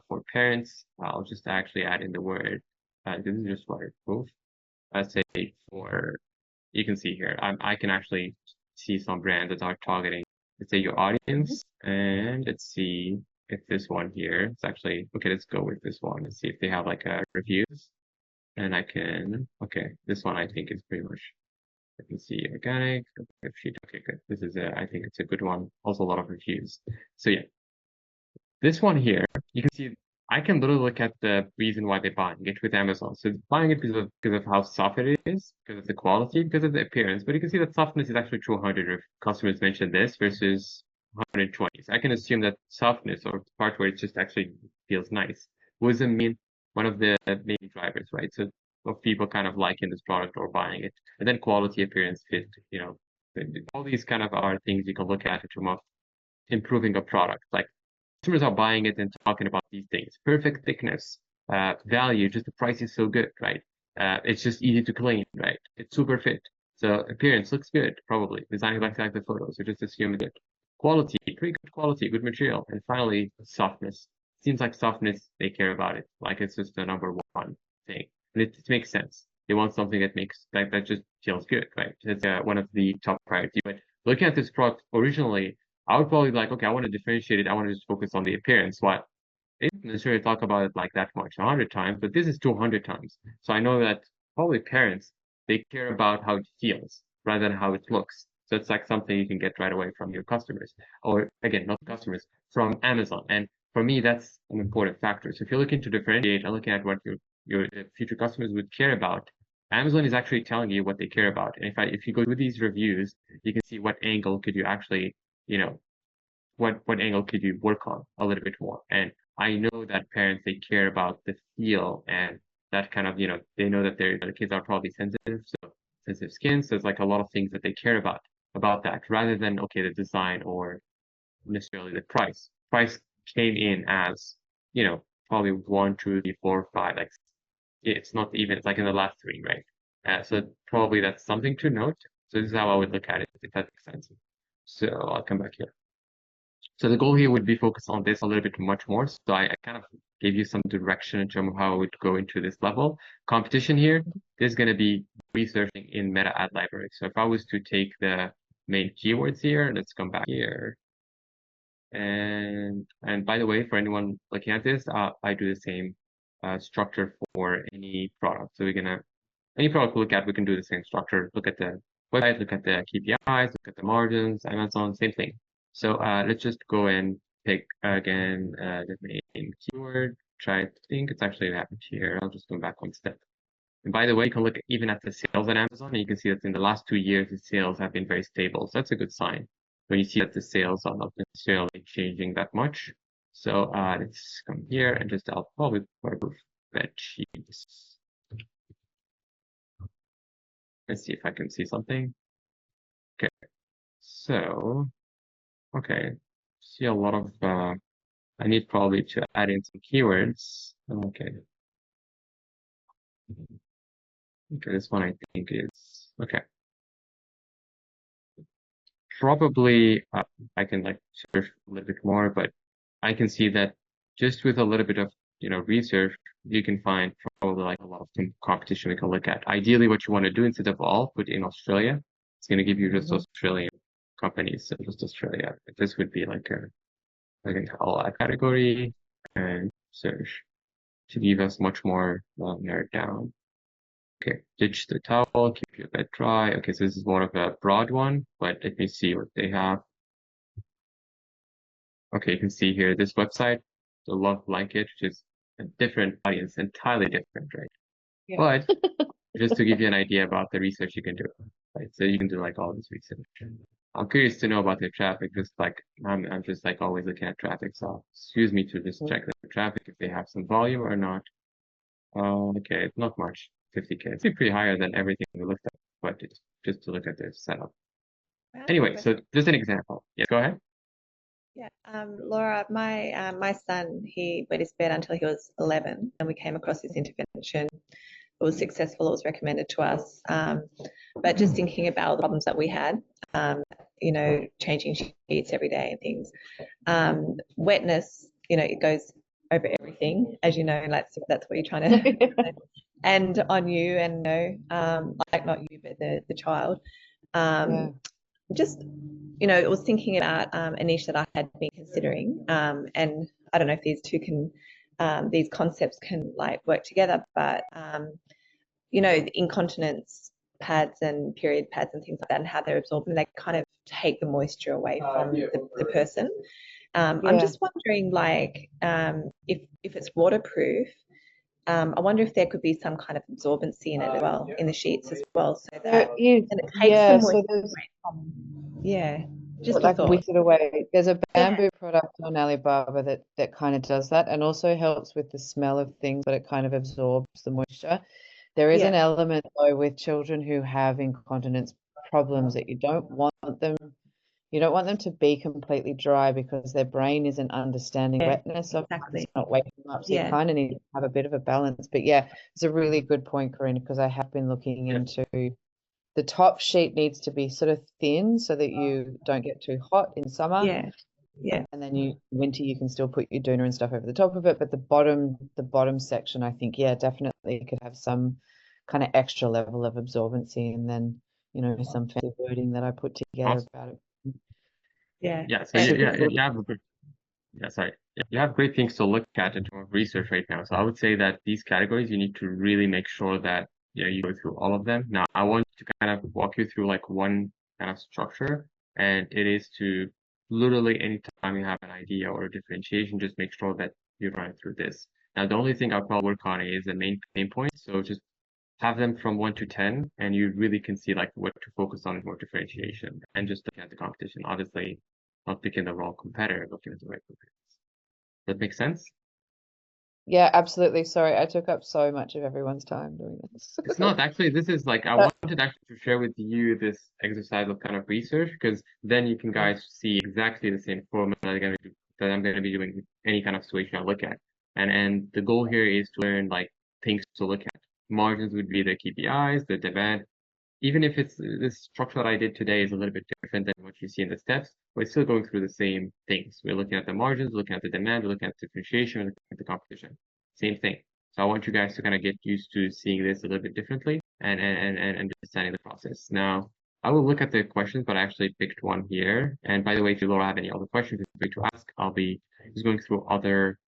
for parents. I'll just actually add in the word. This is just waterproof. Let's say for, you can see here, I can actually see some brands that are targeting, let's say your audience, and let's see if this one here, it's actually, okay, let's go with this one. Let's see if they have like reviews, and I can, okay, this one I think is pretty much, I can see organic, okay, good. This is I think it's a good one. Also a lot of reviews. So yeah, this one here, you can see I can literally look at the reason why they're buying it with Amazon. So buying it because of how soft it is, because of the quality, because of the appearance. But you can see that softness is actually 200 if customers mention this versus 120. So I can assume that softness, or the part where it just actually feels nice, wasn't mean one of the main drivers, right? So of people kind of liking this product or buying it. And then quality, appearance, fit, you know, all these kind of are things you can look at in terms of improving a product. Like customers are buying it and talking about these things. Perfect thickness, value, just the price is so good, right? It's just easy to clean, right? It's super fit. So appearance looks good, probably. Design like the photos, so just assume it. Quality, pretty good quality, good material. And finally, softness. Seems like softness, they care about it. Like it's just the number one thing. And it makes sense. They want something that makes, that just feels good, right? It's one of the top priorities. But looking at this product originally, I would probably be like, okay, I want to differentiate it. I want to just focus on the appearance. What? They didn't necessarily talk about it like that much, 100 times, but this is 200 times. So I know that probably parents, they care about how it feels rather than how it looks. So it's like something you can get right away from your customers, or again, not customers, from Amazon. And for me, that's an important factor. So if you're looking to differentiate and looking at what your future customers would care about, Amazon is actually telling you what they care about. And if you go through these reviews, you can see what angle could you actually, you know, what angle could you work on a little bit more. And I know that parents, they care about the feel and that kind of, you know, they know that their kids are probably sensitive, so sensitive skin. So it's like a lot of things that they care about that, rather than, okay, the design or necessarily the price. Price came in as, you know, probably 1, 2, 3, 4, 5. Like it's not even, it's like in the last three, right? So probably that's something to note. So this is how I would look at it, if that makes sense. So I'll come back here. So the goal here would be focused on this a little bit much more. So I kind of gave you some direction in terms of how I would go into this level. Competition here is going to be researching in meta ad library. So if I was to take the main keywords here, let's come back here. And by the way, for anyone looking at this, I do the same structure for any product. So we're gonna, any product we look at, we can do the same structure. Look at the website, look at the KPIs, look at the margins, Amazon, same thing. So let's just go and pick again the main keyword. Try to think it's actually happened here. I'll just go back one step. And by the way, you can look even at the sales on Amazon, and you can see that in the last 2 years, the sales have been very stable. So that's a good sign when you see that the sales are not necessarily changing that much. So let's come here and just, I'll probably remove bed sheets. Let's see if I can see something. Okay, so, okay, see a lot of, I need probably to add in some keywords. Okay. Okay, this one I think is, okay. Probably I can like search a little bit more, but I can see that just with a little bit of, you know, research, you can find probably like a lot of competition we can look at. Ideally, what you want to do instead of all, put in Australia. It's going to give you just Australian companies, so just Australia. This would be like an all category and search to give us much more narrowed down. Okay, ditch the towel, keep your bed dry. Okay, so this is more of a broad one, but let me see what they have. Okay, you can see here this website, the Love Like It, which is a different audience, entirely different, right? Yeah. But just to give you an idea about the research you can do, right? So you can do like all this research. I'm curious to know about their traffic, just like I'm just like always looking at traffic. So excuse me to just check the traffic if they have some volume or not. Okay, it's not much, 50K. It's pretty higher than everything we looked at, but it's just to look at their setup. Anyway, so just an example. Yeah, go ahead. Yeah, Laura, my son, he wet his bed until he was 11, and we came across this intervention was successful, it was recommended to us. But just thinking about the problems that we had, you know, changing sheets every day and things. Wetness, you know, it goes over everything, as you know, like that's what you're trying to and on you, and like not you, but the child. Yeah. Just, you know, I was thinking about a niche that I had been considering, and I don't know if these two can, these concepts can like work together, but you know, the incontinence pads and period pads and things like that, and how they're absorbed, and they kind of take the moisture away from the person. I'm Yeah. just wondering, like, if it's waterproof, I wonder if there could be some kind of absorbency in it as well, in the sheets as well, so that There is, and it takes the yeah, so moisture there's away from, yeah, just a like thought. whisk it away. There's a Yeah, bamboo product on Alibaba that kind of does that and also helps with the smell of things, but it kind of absorbs the moisture. There is an yeah, element though with children who have incontinence problems that you don't want them to be completely dry because their brain isn't understanding yeah, wetness. Sometimes exactly. it's not waking up, so you Yeah, kind of need to have a bit of a balance. But yeah, it's a really good point, Corinne, because I have been looking Yeah. into the top sheet needs to be sort of thin so that you don't get too hot in summer. yeah, yeah, And then winter you can still put your doona and stuff over the top of it. But the bottom section, I think, yeah, definitely could have some kind of extra level of absorbency, and then, you know, some fancy wording that I put together Awesome. about it. yeah. Yeah. So And you have a good, yeah, sorry. Yeah, you have great things to look at in terms of research right now. So I would say that these categories, you need to really make sure that, you know, you go through all of them. Now, I want to kind of walk you through like one kind of structure, and it is to literally anytime you have an idea or a differentiation, just make sure that you run it through this. Now, the only thing I'll probably work on is the main pain points. So just have them from 1 to 10, and you really can see like what to focus on more differentiation and just looking at the competition. Obviously, not picking the wrong competitor, looking at the right competitors. That makes sense? Yeah, absolutely. Sorry, I took up so much of everyone's time doing this. It's not actually, this is like, I wanted actually to share with you this exercise of kind of research, because then you can guys see exactly the same formula that I'm going to be doing with any kind of situation I look at. And the goal here is to learn like things to look at. Margins would be the KPIs, the demand. Even if it's this structure that I did today is a little bit different than what you see in the steps, we're still going through the same things. We're looking at the margins, looking at the demand, looking at differentiation, looking at the competition. Same thing. So I want you guys to kind of get used to seeing this a little bit differently and understanding the process. Now, I will look at the questions, but I actually picked one here. And by the way, if you, Laura, have any other questions, feel free to ask. I'll be just going through other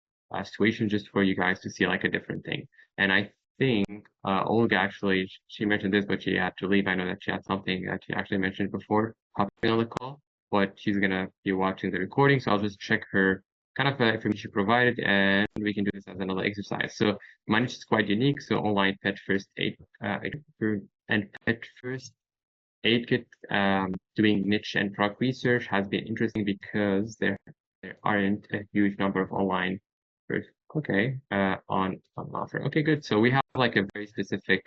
situations just for you guys to see like a different thing. And I think Olga actually, she mentioned this, but she had to leave. I know that she had something that she actually mentioned before hopping on the call, but she's gonna be watching the recording. So I'll just check her kind of information she provided, and we can do this as another exercise. So mine is quite unique. So online pet first aid and pet first aid kit doing niche and product research has been interesting because there aren't a huge number of online on offer. Okay, good. So we have like a very specific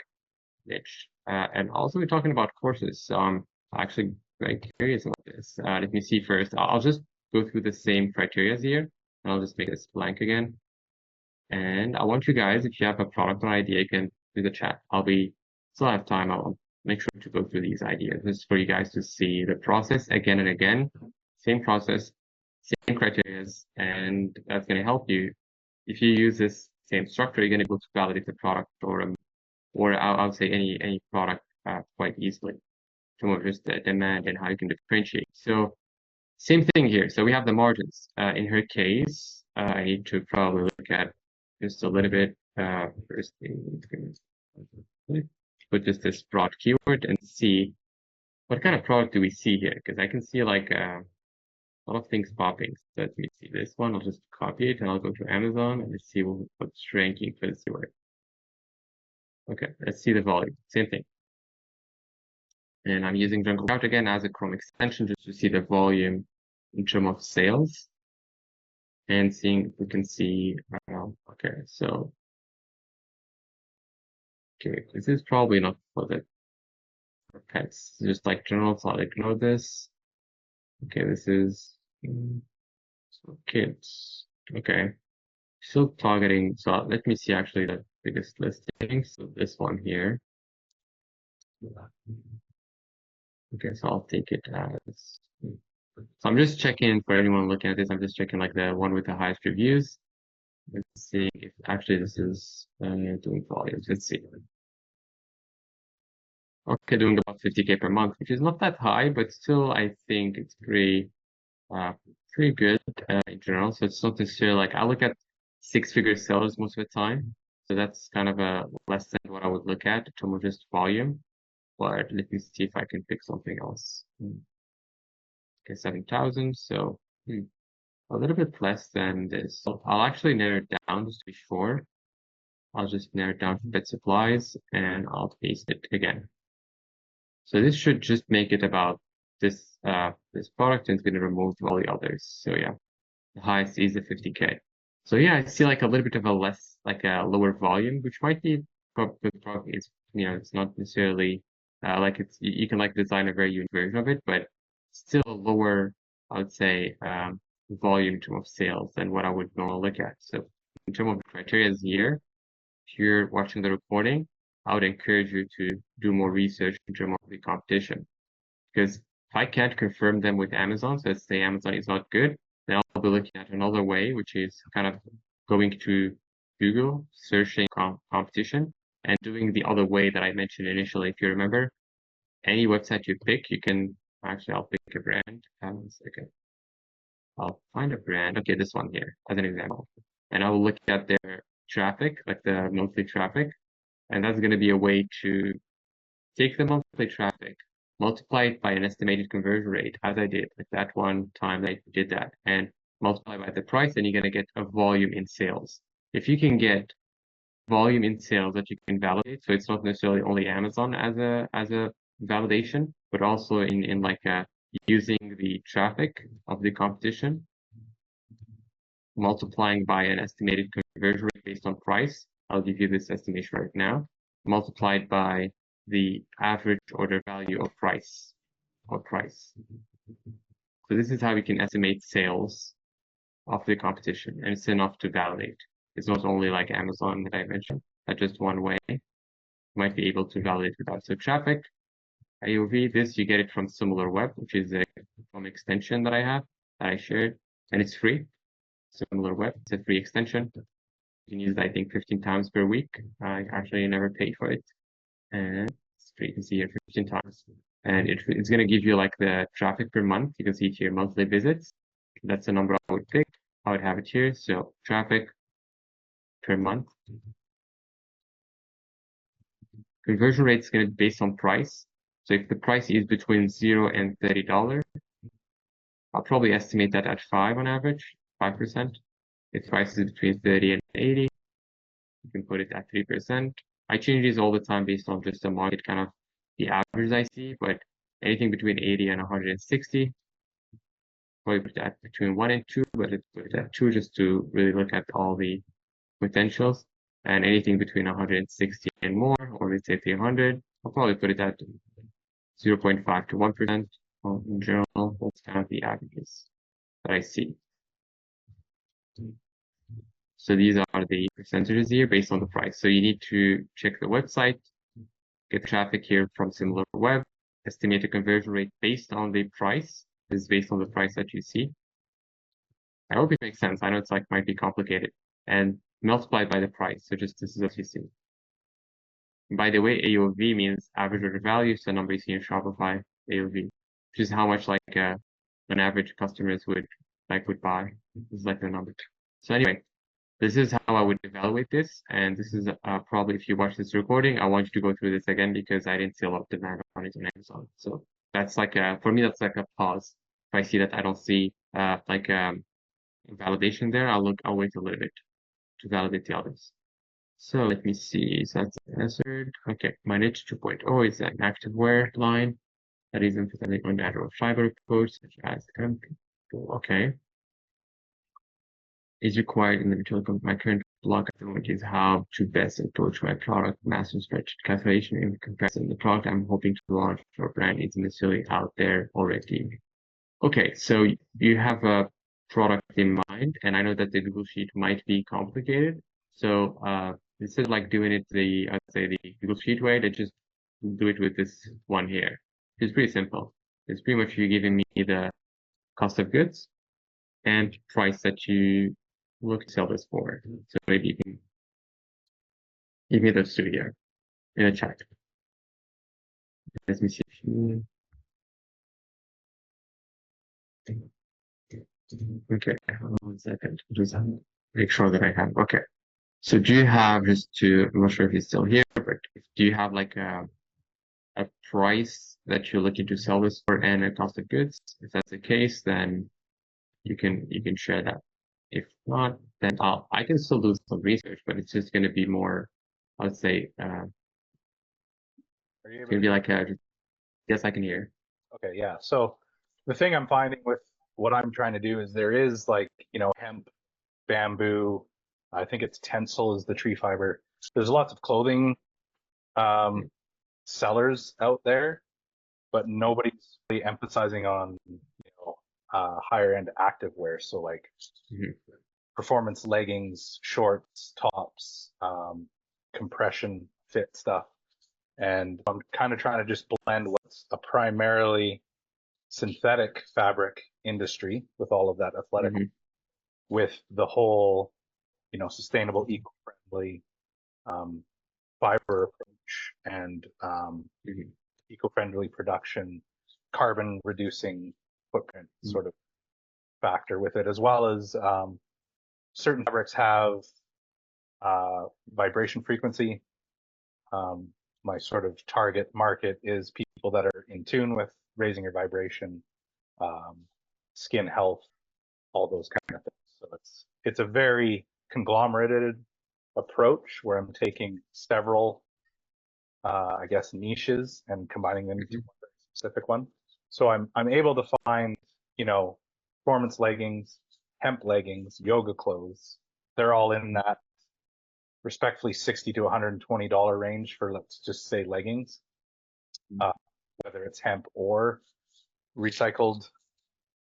niche. And also we're talking about courses. So I'm actually very curious about this. Let me see first. I'll just go through the same criteria here, and I'll just make this blank again. And I want you guys, if you have a product or idea, you can do the chat. Still have time. I'll make sure to go through these ideas. This is for you guys to see the process again and again. Same process, same criteria, and that's going to help you. If you use this same structure, you're going to be able to validate the product or I'll say any product quite easily. Some of just the demand and how you can differentiate. So same thing here. So we have the margins. In her case, I need to probably look at just a little bit. First thing, put just this broad keyword and see what kind of product do we see here? Because I can see like a lot of things popping. So let me see this one. I'll just copy it and I'll go to Amazon and see what's ranking for this keyword. Okay, let's see the volume. Same thing. And I'm using Jungle Scout again as a Chrome extension just to see the volume in terms of sales. And seeing if we can see, okay, so, okay, this is probably not for the pets, just like general, so I'll ignore this. Okay, this is so kids. Okay, still targeting. So let me see actually the biggest listing. So this one here. Okay, so I'll take it as. So I'm just checking for anyone looking at this. I'm just checking like the one with the highest reviews. Let's see if actually this is doing volumes. Let's see. Okay, doing about 50K per month, which is not that high, but still I think it's pretty good in general. So it's not necessarily like I look at 6-figure sellers most of the time. So that's kind of a less than what I would look at in terms of just volume. But let me see if I can pick something else. Okay, 7,000. So a little bit less than this. So I'll actually narrow it down just to be sure. I'll just narrow it down to bed supplies and I'll paste it again. So this should just make it about this this product, and it's going to remove all the others. So yeah, the highest is the 50K. So yeah, I see like a little bit of a less, like a lower volume, which might be probably it's, you know, it's not necessarily like it's, you can like design a very unique version of it, but still a lower, I would say, volume in terms of sales than what I would normally look at. So in terms of the criteria here, if you're watching the recording, I would encourage you to do more research in terms of the competition. Because if I can't confirm them with Amazon, so let's say Amazon is not good, then I'll be looking at another way, which is kind of going to Google, searching competition, and doing the other way that I mentioned initially. If you remember, any website you pick, you can actually, I'll pick a brand. Okay. I'll find a brand. Okay, this one here as an example. And I will look at their traffic, like the monthly traffic. And that's going to be a way to take the monthly traffic, multiply it by an estimated conversion rate, as I did like that one time I did that, and multiply by the price, and you're going to get a volume in sales. If you can get volume in sales that you can validate, so it's not necessarily only Amazon as a validation, but also in like using the traffic of the competition, multiplying by an estimated conversion rate based on price. I'll give you this estimation right now, multiplied by the average order value of price. So this is how we can estimate sales of the competition, and it's enough to validate. It's not only like Amazon that I mentioned. That's just one way. You might be able to validate with that. So traffic, AOV, this you get it from SimilarWeb, which is a from extension that I have that I shared, and it's free. SimilarWeb, it's a free extension. You can use it, I think, 15 times per week. I actually never paid for it, and it's free. You can see here 15 times, and it's going to give you like the traffic per month. You can see here monthly visits. That's the number I would pick. I would have it here. So traffic per month. Conversion rate is going to be based on price. So if the price is between $0 and $30, I'll probably estimate that at 5 on average, 5%. If price is between 30 and 80, you can put it at 3%. I change these all the time based on just the market, kind of the average I see, but anything between 80 and 160, probably put that between 1 and 2, but let's put it at 2 just to really look at all the potentials. And anything between 160 and more, or let's say 300, I'll probably put it at 0.5 to 1%. In general, that's kind of the averages that I see. So these are the percentages here based on the price. So you need to check the website, get traffic here from SimilarWeb, estimate a conversion rate based on the price. This is based on the price that you see. I hope it makes sense. I know it's like might be complicated, and multiplied by the price. So just this is what you see. By the way, AOV means average order value. So number you see in Shopify, AOV, which is how much like an average customers would buy. This is like the number. So anyway, this is how I would evaluate this. And this is probably, if you watch this recording, I want you to go through this again because I didn't see a lot of demand on it on Amazon. So that's like for me, that's like a pause. If I see that I don't see validation there, I'll wait a little bit to validate the others. So let me see, so that's answered. Okay, my niche 2.0 is an activewear line that is emphasizing on natural fiber approach, such as okay. Is required in the material. My current blog is how to best approach my product master spreadsheet calculation in comparison. The product I'm hoping to launch or brand is necessarily out there already. Okay, so you have a product in mind, and I know that the Google Sheet might be complicated. So instead of like doing it I'd say the Google Sheet way, let's just do it with this one here. It's pretty simple. It's pretty much you giving me the cost of goods and price that you look to sell this for. So maybe you can give me those two here in a chat. Let me see. Okay, hold on 1 second. Just make sure that I have. Okay. So do you have, I'm not sure if he's still here, but do you have like a price that you're looking to sell this for and a cost of goods? If that's the case, then you can share that. If not, then I can still do some research, but it's just going to be more, let's say, it's going to be like yes, I can hear. Okay, yeah. So the thing I'm finding with what I'm trying to do is there is like, hemp, bamboo, I think it's tencel is the tree fiber. There's lots of clothing sellers out there, but nobody's really emphasizing on, higher end activewear. So like performance leggings, shorts, tops, compression fit stuff. And I'm kind of trying to just blend what's a primarily synthetic fabric industry with all of that athletic with the whole, sustainable, eco-friendly fiber approach and eco-friendly production, carbon reducing footprint sort of factor with it, as well as certain fabrics have vibration frequency. My sort of target market is people that are in tune with raising your vibration, skin health, all those kind of things. So it's a very conglomerated approach where I'm taking several, I guess, niches and combining them into one very specific one. So I'm able to find, performance leggings, hemp leggings, yoga clothes. They're all in that respectfully $60 to $120 range for, let's just say, leggings, whether it's hemp or recycled.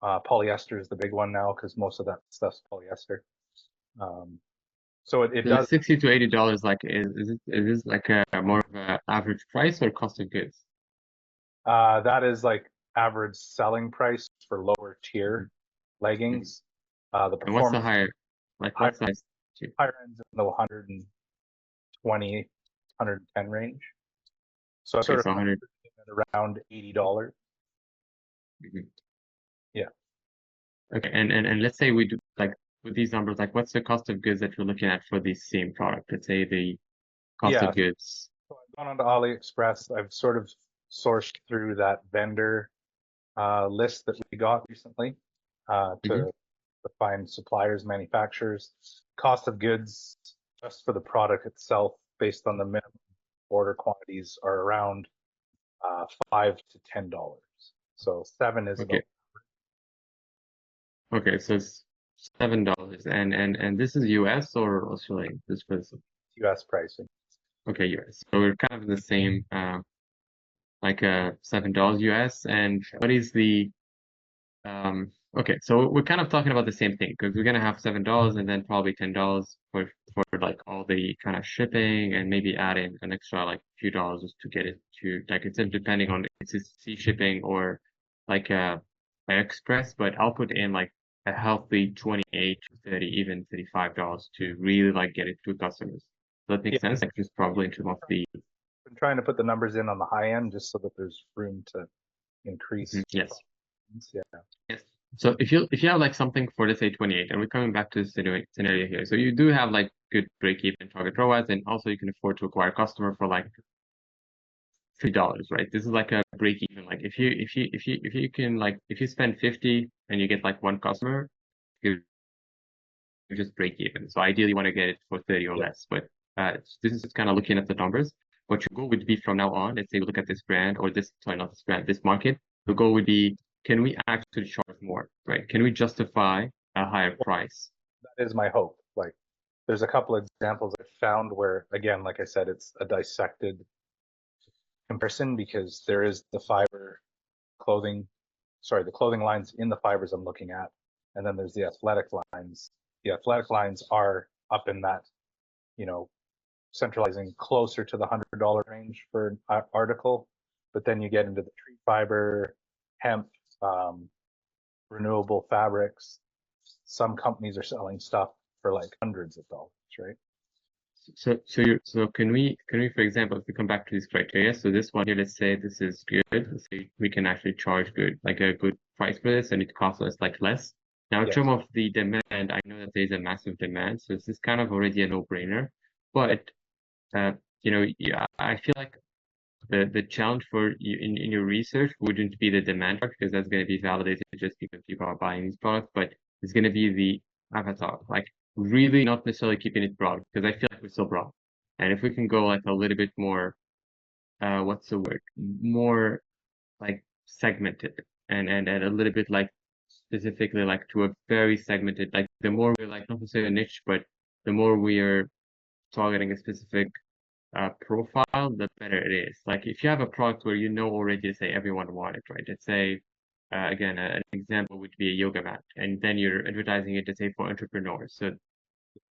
Polyester is the big one now because most of that stuff's polyester. So it So does $60 to $80. Like, is this like a more of an average price or cost of goods? that is like average selling price for lower tier leggings. The And what's the performance higher? Like, what's the higher ends in the 120, 110 range. So I sort of 100. around $80. Yeah. Okay, and let's say we do like with these numbers, like what's the cost of goods that we're looking at for the same product? Let's say the cost of goods. So I've gone onto AliExpress. I've sort of sourced through that vendor list that we got recently to find suppliers, manufacturers. Cost of goods just for the product itself, based on the minimum order quantities, are around $5 to $10. So 7 is Okay. Okay, so it's $7, and this is US or Australian? This was US pricing. okay, US. So we're kind of in the same, like $7 US. And what is the okay, so we're kind of talking about the same thing because we're gonna have $7 and then probably $10 for like all the kind of shipping and maybe add in an extra like few dollars just to get it to like it's depending on if it's sea shipping or like express, but I'll put in like a healthy 28 to 30, even $35 to really like get it to customers. Does that make sense? Like just probably into of the I'm trying to put the numbers in on the high end just so that there's room to increase. yes. Yeah. Yes. So if you have like something for let's say 28, and we're coming back to the scenario here. So you do have like good break even target ROAS, and also you can afford to acquire a customer for like $3, right? This is like a break even. Like if you can like if you spend 50 and you get like one customer, you just break even. So ideally you want to get it for 30 or less. But this is just kind of looking at the numbers. What your goal would be from now on, let's say we look at this brand or this not this brand, this market, the goal would be, can we actually charge more, right? Can we justify a higher price? That is my hope. Like there's a couple of examples I found where, again, like I said, it's a dissected comparison because there is the clothing lines in the fibers I'm looking at. And then there's the athletic lines. The athletic lines are up in that, centralizing closer to the $100 range for an article, but then you get into the tree fiber, hemp, renewable fabrics. Some companies are selling stuff for like hundreds of dollars, right? So can we, for example, if we come back to these criteria, so this one here, let's say this is good. Let's say we can actually charge like a good price for this, and it costs us like less. Now, in Yes. terms of the demand, I know that there's a massive demand, so this is kind of already a no-brainer. But you know, yeah, I feel like the challenge for you in your research wouldn't be the demand part, because that's going to be validated just because people are buying these products, but it's going to be the avatar, like really not necessarily keeping it broad, because I feel like we're still broad. And if we can go like a little bit more, what's the word? More like segmented and a little bit like specifically like to a very segmented, like the more we're like not necessarily a niche, but the more we are targeting a specific profile, the better it is. Like if you have a product where you know already, say everyone want it, right? Let's say, again, an example would be a yoga mat, and then you're advertising it to say for entrepreneurs. So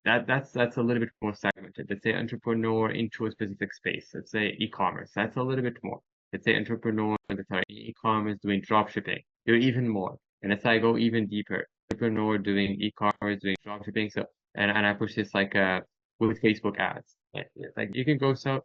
that's a little bit more segmented. Let's say entrepreneur into a specific space. Let's say e-commerce. That's a little bit more. Let's say entrepreneur that's e-commerce doing drop shipping. You're even more. And let's say I go even deeper. Entrepreneur doing e-commerce, doing drop shipping. So and I push this like with Facebook ads. Like you can go so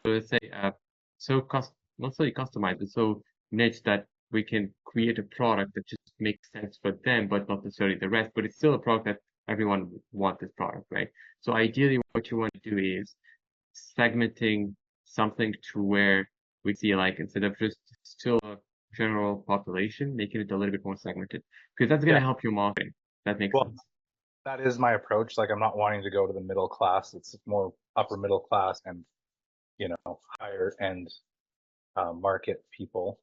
let's say not so customized, but so niche that we can create a product that just makes sense for them, but not necessarily the rest. But it's still a product that everyone want this product, right? So ideally, what you want to do is segmenting something to where we see like instead of just still a general population, making it a little bit more segmented, because that's going to help your marketing. That makes sense. That is my approach. Like I'm not wanting to go to the middle class. It's more upper middle class and, you know, higher end market people.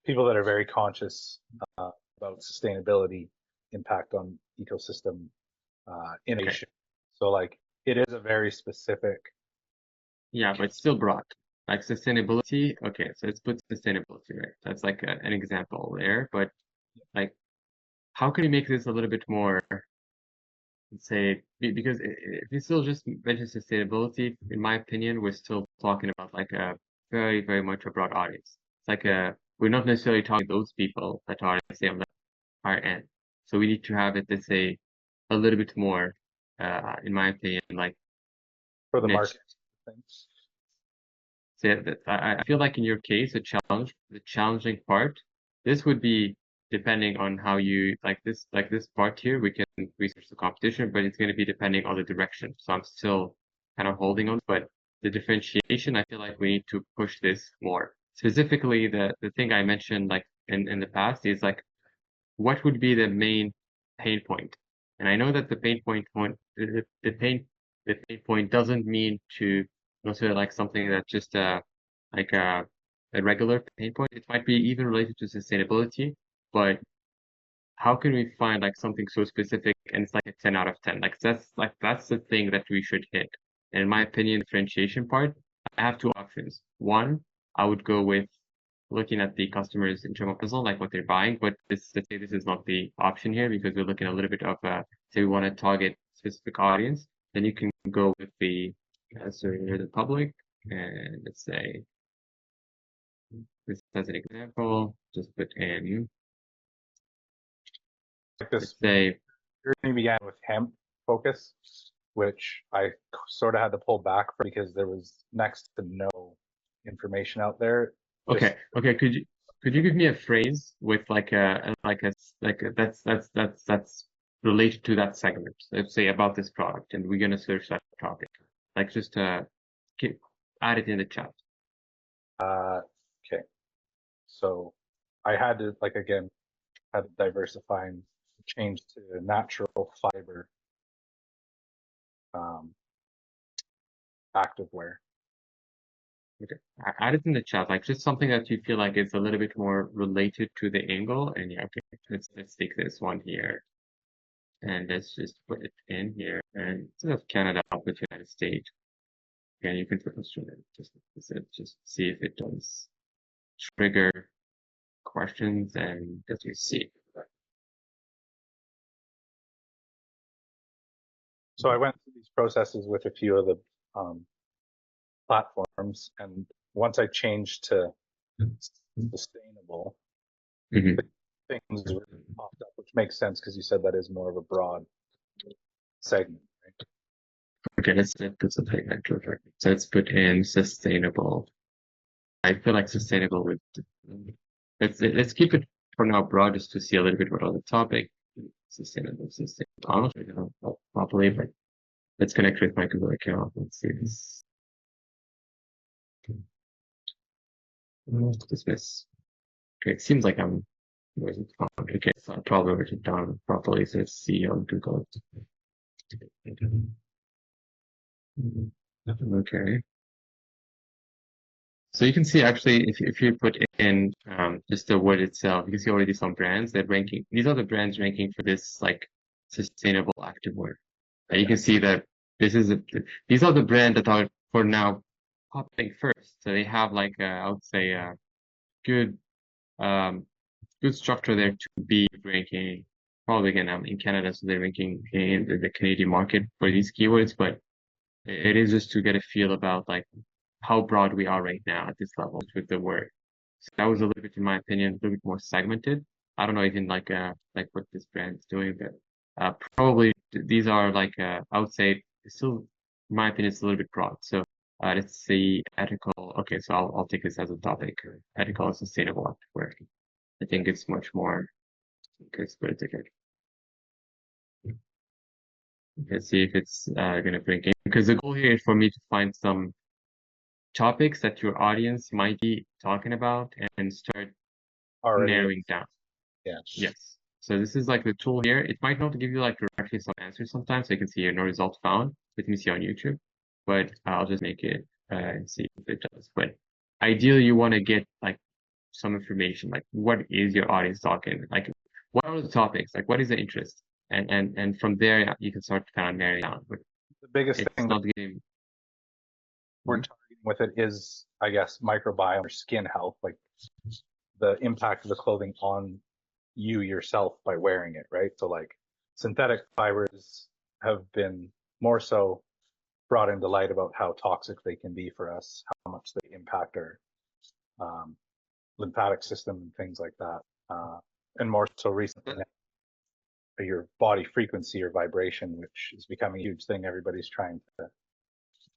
People that are very conscious about sustainability, impact on ecosystem, innovation. Okay. So like it is a very specific. Yeah, but it's still broad. Like sustainability. Okay, so let's put sustainability, right? That's like an example there. But like, how can you make this a little bit more, let's say, because if you still just mention sustainability, in my opinion, we're still talking about like a very, very much a broad audience. It's like we're not necessarily talking those people that are, let's say, on the higher end. So we need to have it, let's say, a little bit more, in my opinion, like for the niche. market things. So yeah, I feel like in your case, the challenging part, this would be depending on how you like this part here, we can research the competition, but it's going to be depending on the direction. So I'm still kind of holding on, but the differentiation, I feel like we need to push this more. Specifically, the thing I mentioned like in the past is like, what would be the main pain point? And I know that the pain point doesn't mean to necessarily like something that's just like a regular pain point. It might be even related to sustainability, but how can we find like something so specific and it's like a 10 out of 10? Like that's the thing that we should hit. And in my opinion, differentiation part, I have two options. One, I would go with looking at the customers in terms of Amazon, like what they're buying, but let's say this is not the option here because we're looking a little bit of say we want to target specific audience, then you can go with the so here the public, and let's say this as an example, just put in like this. Let's say journey began with hemp focus, which I sort of had to pull back from because there was next to no information out there. Okay. Could you give me a phrase with like a that's related to that segment? Let's say about this product, and we're gonna search that topic. Like just add it in the chat. Okay. So I had to had to diversify and change to natural fiber activewear. Okay, add it in the chat, like just something that you feel like it's a little bit more related to the angle. And yeah, okay, let's take this one here, and let's just put it in here. And instead of Canada, I'll put United States. And you can put Australia. Just see if it does trigger questions, and as you see. So I went through these processes with a few of the platforms, and once I changed to sustainable, Mhm. things really popped up, which makes sense because you said that is more of a broad segment, right? Okay, let's put something like that. So let's put in sustainable. I feel like sustainable with let's keep it for now broad just to see a little bit what on the topic. Sustainable. I'm not sure how properly, but let's connect with my Google account. Let's see this. Dismiss. Okay, it seems like I'm wasn't found. Okay, so I'll probably write it down properly. So let's see on Google. Okay. So you can see actually if you put in just the word itself, you can see already some brands that ranking. These are the brands ranking for this like sustainable activewear. And you can see that these are the brands that are for now popping first. So they have like I would say a good good structure there to be ranking. Probably again in Canada, so they're ranking in the Canadian market for these keywords, but it is just to get a feel about like how broad we are right now at this level with the word. So that was a little bit, in my opinion, a little bit more segmented. I don't know even like what this brand is doing, but probably these are like I would say still, in my opinion, it's a little bit broad. So let's see ethical. Okay, so I'll take this as a topic. Ethical and sustainable activewear. I think it's much more. Okay, let's put it together. Let's see if it's gonna bring in, because the goal here is for me to find some topics that your audience might be talking about and start Already, narrowing down. yeah. Yes. So this is like the tool here. It might not give you like directly some answers sometimes. So you can see here, no results found. Let me see on YouTube, but I'll just make it and see if it does. But ideally, you want to get like some information, like what is your audience talking? Like what are the topics? Like what is the interest? And from there you can start to kind of narrow down. But The biggest it's thing not that getting. we're targeting with it is, I guess, microbiome or skin health, like the impact of the clothing on you yourself by wearing it, right? So like synthetic fibers have been more so brought into light about how toxic they can be for us, how much they impact our lymphatic system and things like that. And more so recently, your body frequency or vibration, which is becoming a huge thing. Everybody's trying to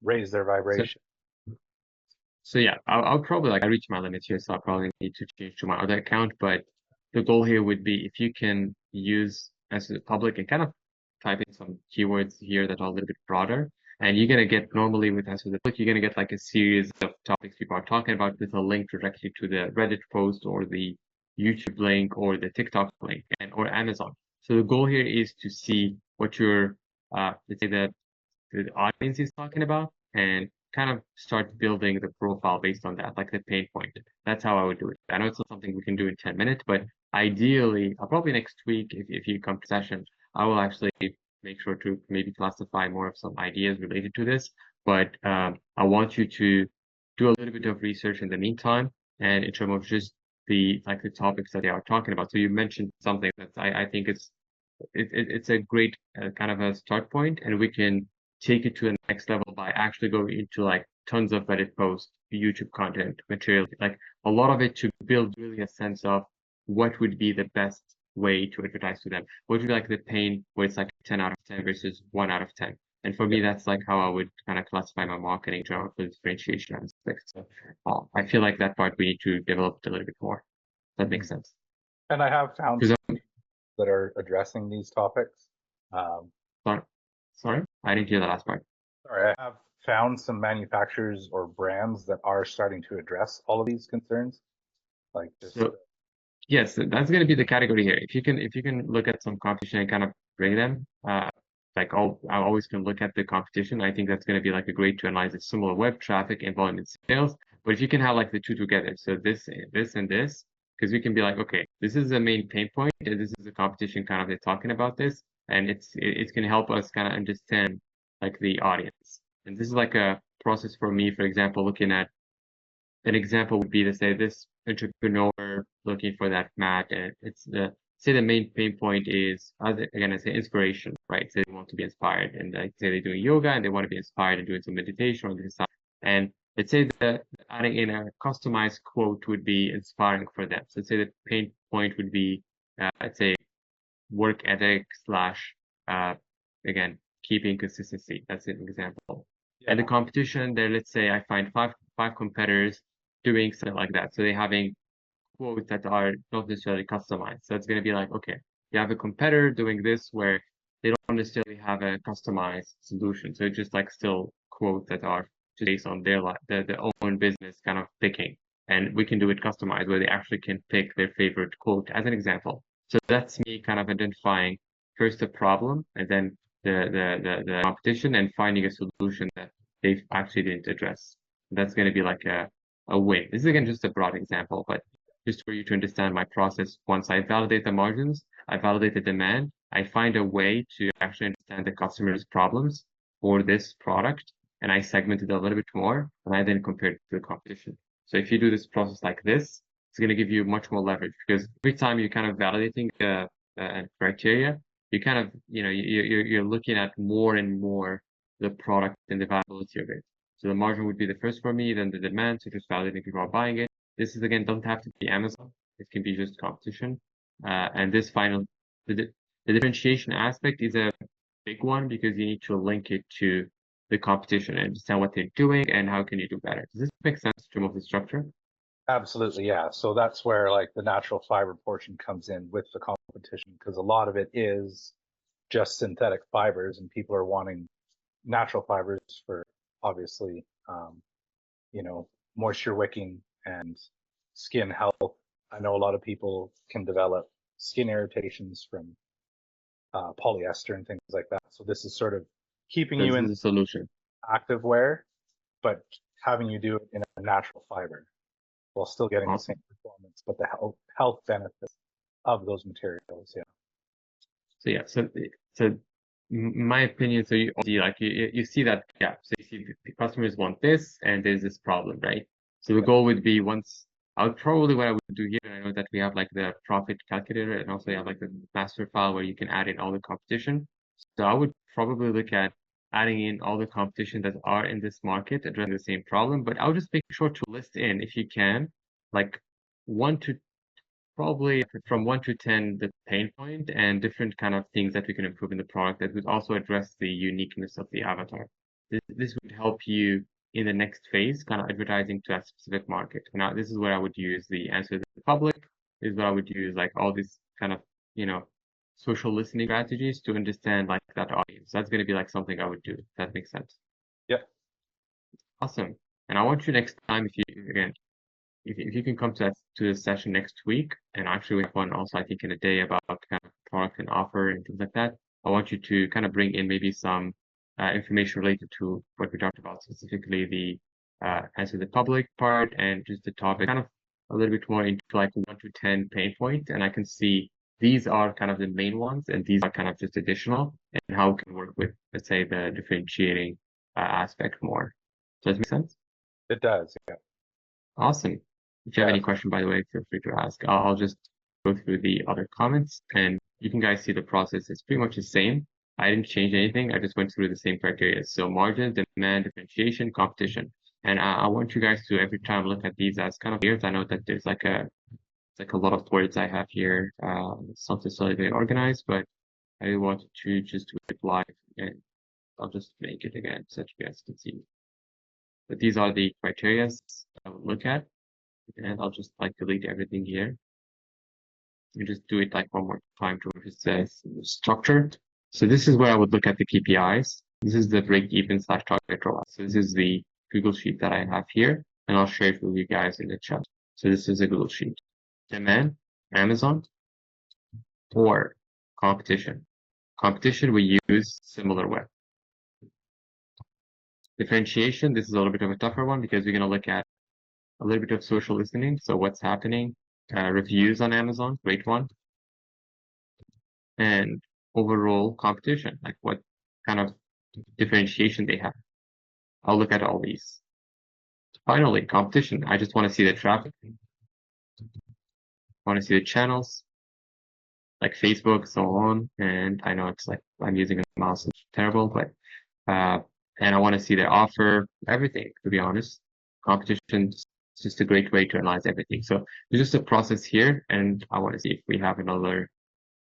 raise their vibration. So yeah, I'll probably like I reach my limits here, so I'll probably need to change to my other account. But the goal here would be if you can use as a public and kind of type in some keywords here that are a little bit broader, and you're gonna get normally with Answer the Public, you're gonna get like a series of topics people are talking about with a link directly to the Reddit post or the YouTube link or the TikTok link and or Amazon. So the goal here is to see what your let's say the audience is talking about and kind of start building the profile based on that, like the pain point. That's how I would do it. I know it's not something we can do in 10 minutes, but ideally, probably next week, if you come to session, I will actually make sure to maybe classify more of some ideas related to this. But I want you to do a little bit of research in the meantime, and in terms of just the topics that they are talking about. So you mentioned something that I think it's a great kind of a start point, and we can take it to the next level by actually going into like tons of Reddit posts, YouTube content, material, like a lot of it to build really a sense of what would be the best way to advertise to them. What would be like the pain where it's like 10 out of 10 versus 1 out of 10. And for me, that's like how I would kind of classify my marketing job for differentiation aspect. So I feel like that part we need to develop a little bit more. That makes sense. And I have found that are addressing these topics. Sorry, I didn't hear the last part. Sorry, I have found some manufacturers or brands that are starting to address all of these concerns. Like this. So, yes, that's going to be the category here. If you can look at some competition and kind of bring them, like I always can look at the competition. I think that's going to be like a great to analyze the similar web traffic and volume and sales. But if you can have like the two together, so this and this, because we can be like, okay, this is the main pain point, and this is the competition kind of they're talking about this, and it's going to help us kind of understand like the audience. And this is like a process for me, for example, looking at an example would be to say this entrepreneur looking for that mat, and it's say the main pain point is, again, I say inspiration, right? So they want to be inspired, and like say they're doing yoga and they want to be inspired and doing some meditation or this stuff. And let's say that adding in a customized quote would be inspiring for them. So let's say the pain point would be, let's say, work ethic slash, again, keeping consistency. That's an example. Yeah. And the competition there, let's say I find five competitors doing something like that. So they're having quotes that are not necessarily customized. So it's going to be like, okay, you have a competitor doing this where they don't necessarily have a customized solution. So it's just like still quotes that are just based on their own business kind of picking. And we can do it customized where they actually can pick their favorite quote as an example. So that's me kind of identifying first the problem and then the competition and finding a solution that they actually didn't address. That's going to be like a win. This is again just a broad example, but just for you to understand my process. Once I validate the margins, I validate the demand, I find a way to actually understand the customer's problems for this product, and I segment it a little bit more, and I then compare it to the competition. So if you do this process like this, it's going to give you much more leverage because every time you're kind of validating the criteria, you kind of, you're looking at more and more the product and the viability of it. So the margin would be the first for me, then the demand, so just validating people are buying it. This is again, doesn't have to be Amazon. It can be just competition. And this the differentiation aspect is a big one because you need to link it to the competition and understand what they're doing and how can you do better. Does this make sense to move the structure? Absolutely, yeah. So that's where like the natural fiber portion comes in with the competition, because a lot of it is just synthetic fibers and people are wanting natural fibers for obviously, moisture wicking and skin health. I know a lot of people can develop skin irritations from polyester and things like that. So this is sort of keeping you in the solution active wear, but having you do it in a natural fiber while still getting the same performance, but the health benefits of those materials. Yeah. So yeah, so my opinion, so you see that gap. So you see the customers want this and there's this problem, right? So the goal would be what I would do here, and I know that we have like the profit calculator and also you have like the master file where you can add in all the competition. So I would probably look at adding in all the competition that are in this market addressing the same problem, but I would just make sure to list in, if you can, like probably from 1 to 10, the pain point and different kind of things that we can improve in the product that would also address the uniqueness of the avatar. This would help you in the next phase, kind of advertising to a specific market. Now, this is where I would use the answer to the public. This is what I would use, like all this kind of, social listening strategies to understand like that audience. That's going to be like something I would do. If that makes sense. Yep. Awesome. And I want you next time, if you can come to the session next week, and actually we have one also, I think, in a day about kind of product and offer and things like that. I want you to kind of bring in maybe some information related to what we talked about, specifically the answer the public part and just the topic, kind of a little bit more into like 1 to 10 pain point. And I can see these are kind of the main ones, and these are kind of just additional, and how we can work with, let's say, the differentiating aspect more. Does that make sense? It does, yeah. Awesome. If you have any question, by the way, feel free to ask. I'll just go through the other comments, and you can guys see the process is pretty much the same. I didn't change anything. I just went through the same criteria. So margin, demand, differentiation, competition. And I want you guys to every time look at these as kind of weird. I know that there's like a lot of words I have here. It's not necessarily very organized, but I wanted to just do it live, and I'll just make it again so that you guys can see. But these are the criteria I would look at. And I'll just like delete everything here and just do it like one more time to where it says structured. So this is where I would look at the KPIs. This is the break even / target ROAS. So this is the Google Sheet that I have here, and I'll share it with you guys in the chat. So this is a Google Sheet. Demand, Amazon, or competition. Competition, we use SimilarWeb. Differentiation, this is a little bit of a tougher one because we're going to look at a little bit of social listening. So what's happening, reviews on Amazon, great one. And overall competition, like what kind of differentiation they have. I'll look at all these. Finally, competition. I just want to see the traffic. I want to see the channels. like Facebook, so on. And I know it's like I'm using a mouse, it's terrible, but and I want to see their offer, everything, to be honest. Competition is just a great way to analyze everything. So there's just a process here, and I want to see if we have another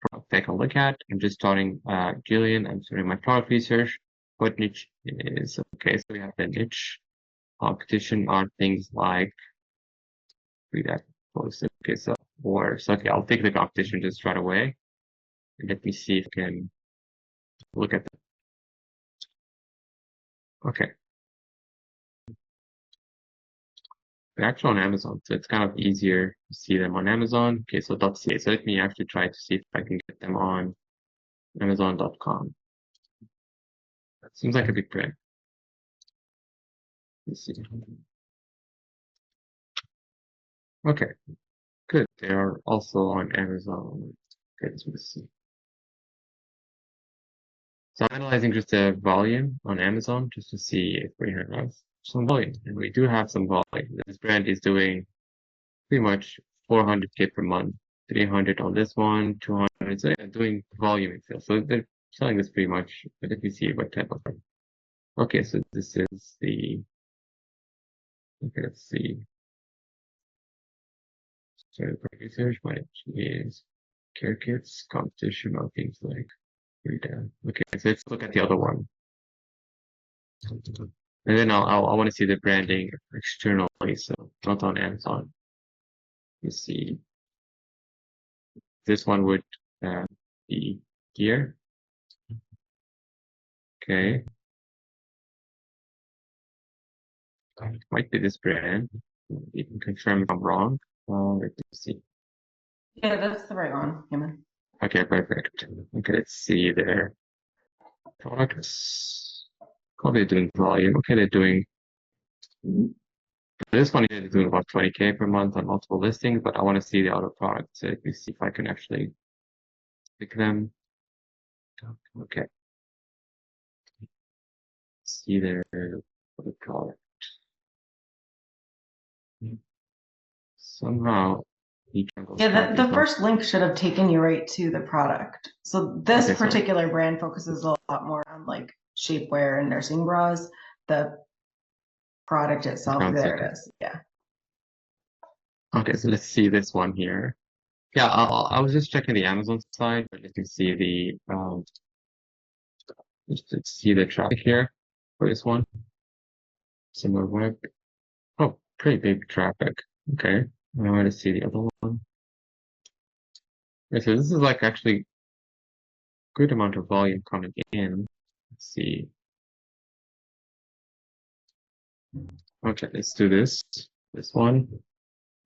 product take a look at. I'm just starting Gillian. I'm starting my product research. What niche is okay? So we have the niche. Competition are things like read that close. Okay, so okay, I'll take the competition just right away. And let me see if I can look at them. Okay. They're actually on Amazon, so it's kind of easier to see them on Amazon. Okay, so .ca. So let me actually try to see if I can get them on Amazon.com. That seems like a big brand. Let's see. Okay, good. They are also on Amazon. Okay, let's see. So I'm analyzing just the volume on Amazon just to see if we have some volume. And we do have some volume. This brand is doing pretty much 400K per month, 300 on this one, 200. So yeah, doing volume in sales. So they're selling this pretty much. But let me see what type of. Okay, so this is the. Okay, let's see. So research management is care kits, competition, or things like that. Okay, so let's look at the other one. And then I want to see the branding externally, so not on Amazon. You see, this one would be here. Okay. It might be this brand. You can confirm if I'm wrong. Let's see. Yeah, that's the right one, Human. Okay, perfect. Okay, let's see their products. Probably doing volume. Okay, they're doing. This one is doing about 20K per month on multiple listings, but I want to see the other products. So let me see if I can actually pick them. Okay. See their other product. Somehow, Yeah, the first link should have taken you right to the product. So this particular brand focuses a lot more on like shapewear and nursing bras. The product itself, there it is. Yeah. Okay, so let's see this one here. Yeah, I was just checking the Amazon side, but let me see the just to see the traffic here for this one. Similar web. Oh, pretty big traffic. Okay, I want to see the other one. Okay, so this is like actually good amount of volume coming in. Let's see. Okay, let's do this one,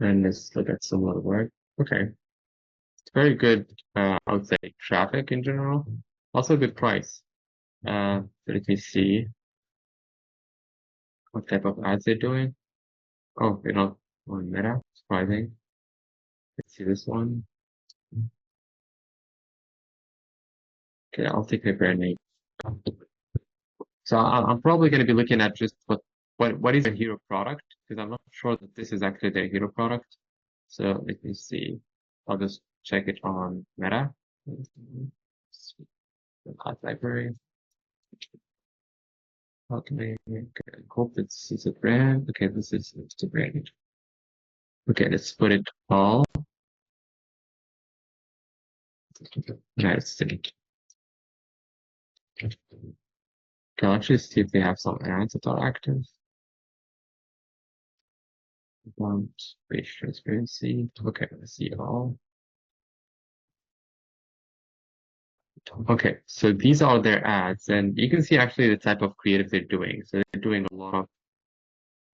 and let's look at some other work. Okay, it's very good. I would say traffic in general. Also good price. So let me see what type of ads they're doing. Oh, they're not on Meta. Surprising. Let's see this one. Okay, I'll take the brand name. So I'm probably going to be looking at just what is a hero product, because I'm not sure that this is actually their hero product. So let me see. I'll just check it on Meta. Ad library. Okay, hope this is a brand. Okay, this is the brand. Okay, let's put it all. Let's see. Can I actually see if they have some ads that are active? Page transparency. Okay, let's see it all. Okay, so these are their ads, and you can see actually the type of creative they're doing. So they're doing a lot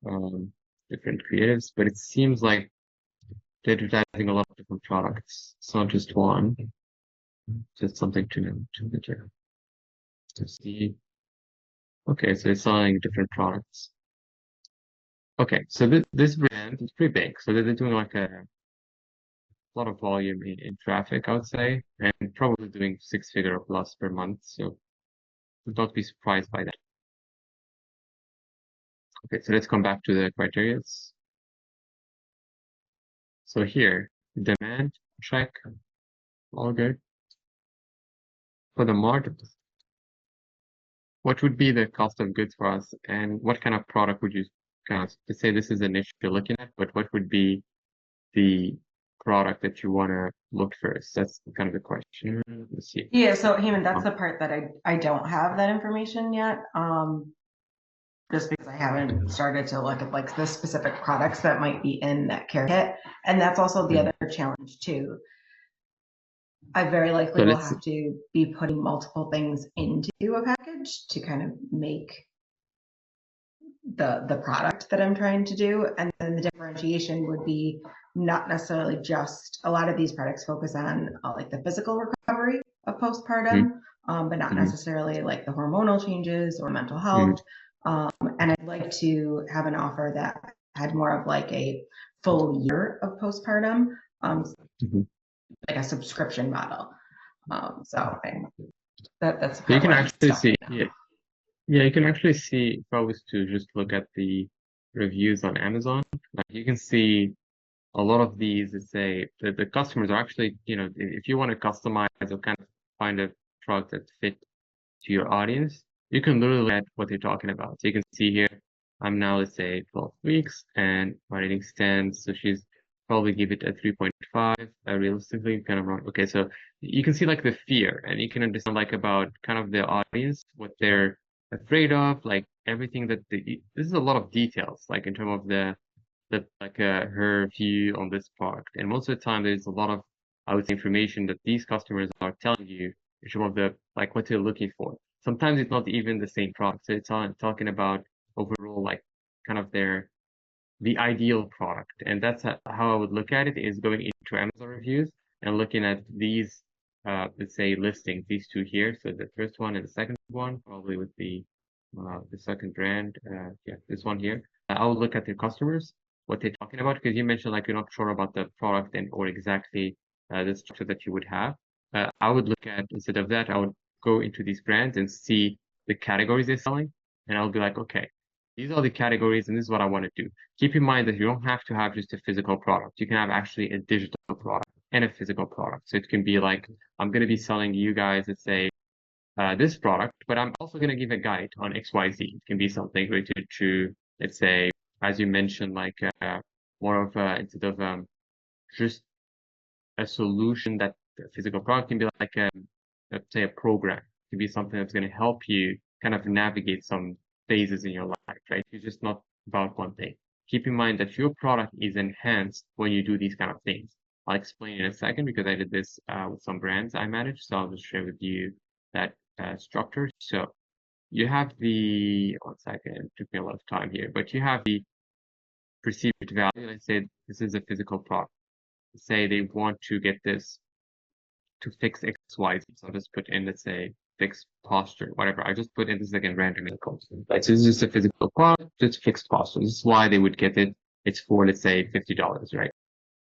of different creatives, but it seems like they're advertising a lot of different products. It's not just one. Just something to see. Okay, so they're selling different products. Okay, so this brand is pretty big. So they're doing like a lot of volume in traffic, I would say, and probably doing 6-figure plus per month. So would not be surprised by that. Okay, so let's come back to the criteria. So here, demand check. All good. For the margins, what would be the cost of goods for us, and what kind of product would you kind of to say this is a niche you're looking at, but what would be the product that you want to look first? That's kind of the question. Let's see. Yeah, so Heyman, that's the part that I don't have that information yet. Just because I haven't started to look at like the specific products that might be in that care kit. And that's also the other challenge too. I very likely will have to be putting multiple things into a package to kind of make the product that I'm trying to do. And then the differentiation would be not necessarily just, a lot of these products focus on like the physical recovery of postpartum, but not necessarily like the hormonal changes or mental health. And I'd like to have an offer that had more of like a full year of postpartum, like a subscription model. That's you can actually see, yeah, you can actually see, if I was to just look at the reviews on Amazon, like you can see a lot of these that say that the customers are actually, you know, if you want to customize or kind of find a product that fit to your audience, you can literally look at what they're talking about. So you can see here, I'm now, let's say 12 weeks and my rating stands. So she's probably give it a 3.5, realistically kind of wrong. Okay. So you can see like the fear, and you can understand like about kind of the audience, what they're afraid of, like everything that this is a lot of details, like in terms of her view on this product. And most of the time there's a lot of, I would say, information that these customers are telling you in terms of the, like what they're looking for. Sometimes it's not even the same product. So it's talking about overall, like kind of the ideal product. And that's how I would look at it, is going into Amazon reviews and looking at these, let's say listings, these two here. So the first one and the second one, probably with the second brand. Yeah, this one here. I would look at the customers, what they're talking about, because you mentioned like you're not sure about the product and or exactly the structure that you would have. I would look at, instead of that, I would go into these brands and see the categories they're selling, and I'll be like, okay, these are the categories and this is what I want to do. Keep in mind that you don't have to have just a physical product. You can have actually a digital product and a physical product. So it can be like, I'm going to be selling you guys, let's say, this product, but I'm also going to give a guide on XYZ. It can be something related to, let's say, as you mentioned, like more of instead of just a solution, that the physical product can be like let's say a program. It can be something that's going to help you kind of navigate some phases in your life, right? It's just not about one thing. Keep in mind that your product is enhanced when you do these kind of things. I'll explain in a second, because I did this with some brands I managed. So I'll just share with you that structure. So you have the, one second, it took me a lot of time here, but you have the perceived value. Let's say this is a physical product. Say they want to get this to fix XYZ. So I'll just put in, let's say, fix posture, whatever. I just put in, this is again random income. Right? So this is just a physical product, just fixed posture. This is why they would get it. It's for, let's say, $50, right?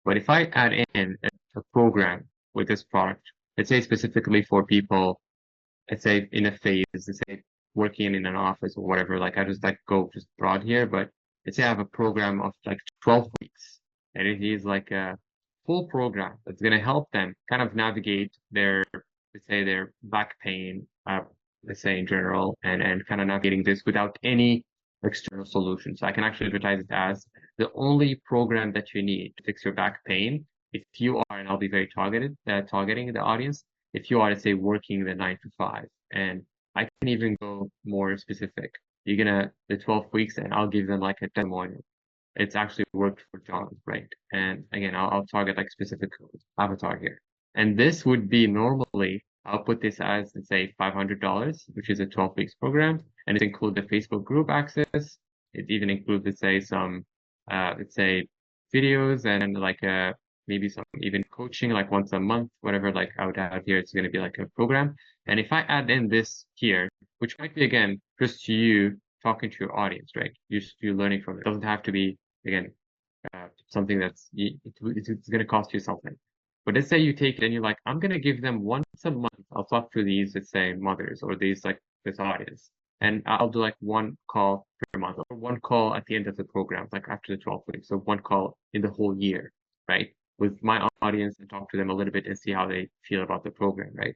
But if I add in a program with this product, let's say specifically for people, let's say in a phase, let's say working in an office or whatever, like I just like go just broad here, but let's say I have a program of like 12 weeks, and it is like a full program that's going to help them kind of navigate their, let's say, their back pain, let's say in general, and kind of navigating this without any external solution. So I can actually advertise it as the only program that you need to fix your back pain. If you are, and I'll be very targeting the audience, if you are, let's say, working the 9 to 5, and I can even go more specific. You're gonna, the 12 weeks, and I'll give them like a testimonial. It's actually worked for John, right? And again, I'll target like specific avatar here. And this would be normally, I'll put this as, let's say, $500, which is a 12 weeks program. And it includes the Facebook group access. It even includes, let's say, some, let's say, videos and like maybe some even coaching, like once a month, whatever, like I would have here, it's going to be like a program. And if I add in this here, which might be, again, just you talking to your audience, right? You're learning from it. It doesn't have to be, again, something that's, it's going to cost you something. But let's say you take it and you're like, I'm going to give them once a month, I'll talk to these, let's say, mothers or these, like, this audience. And I'll do like one call per month or one call at the end of the program, like after the 12 weeks. So one call in the whole year, right? with my audience and talk to them a little bit and see how they feel about the program, right?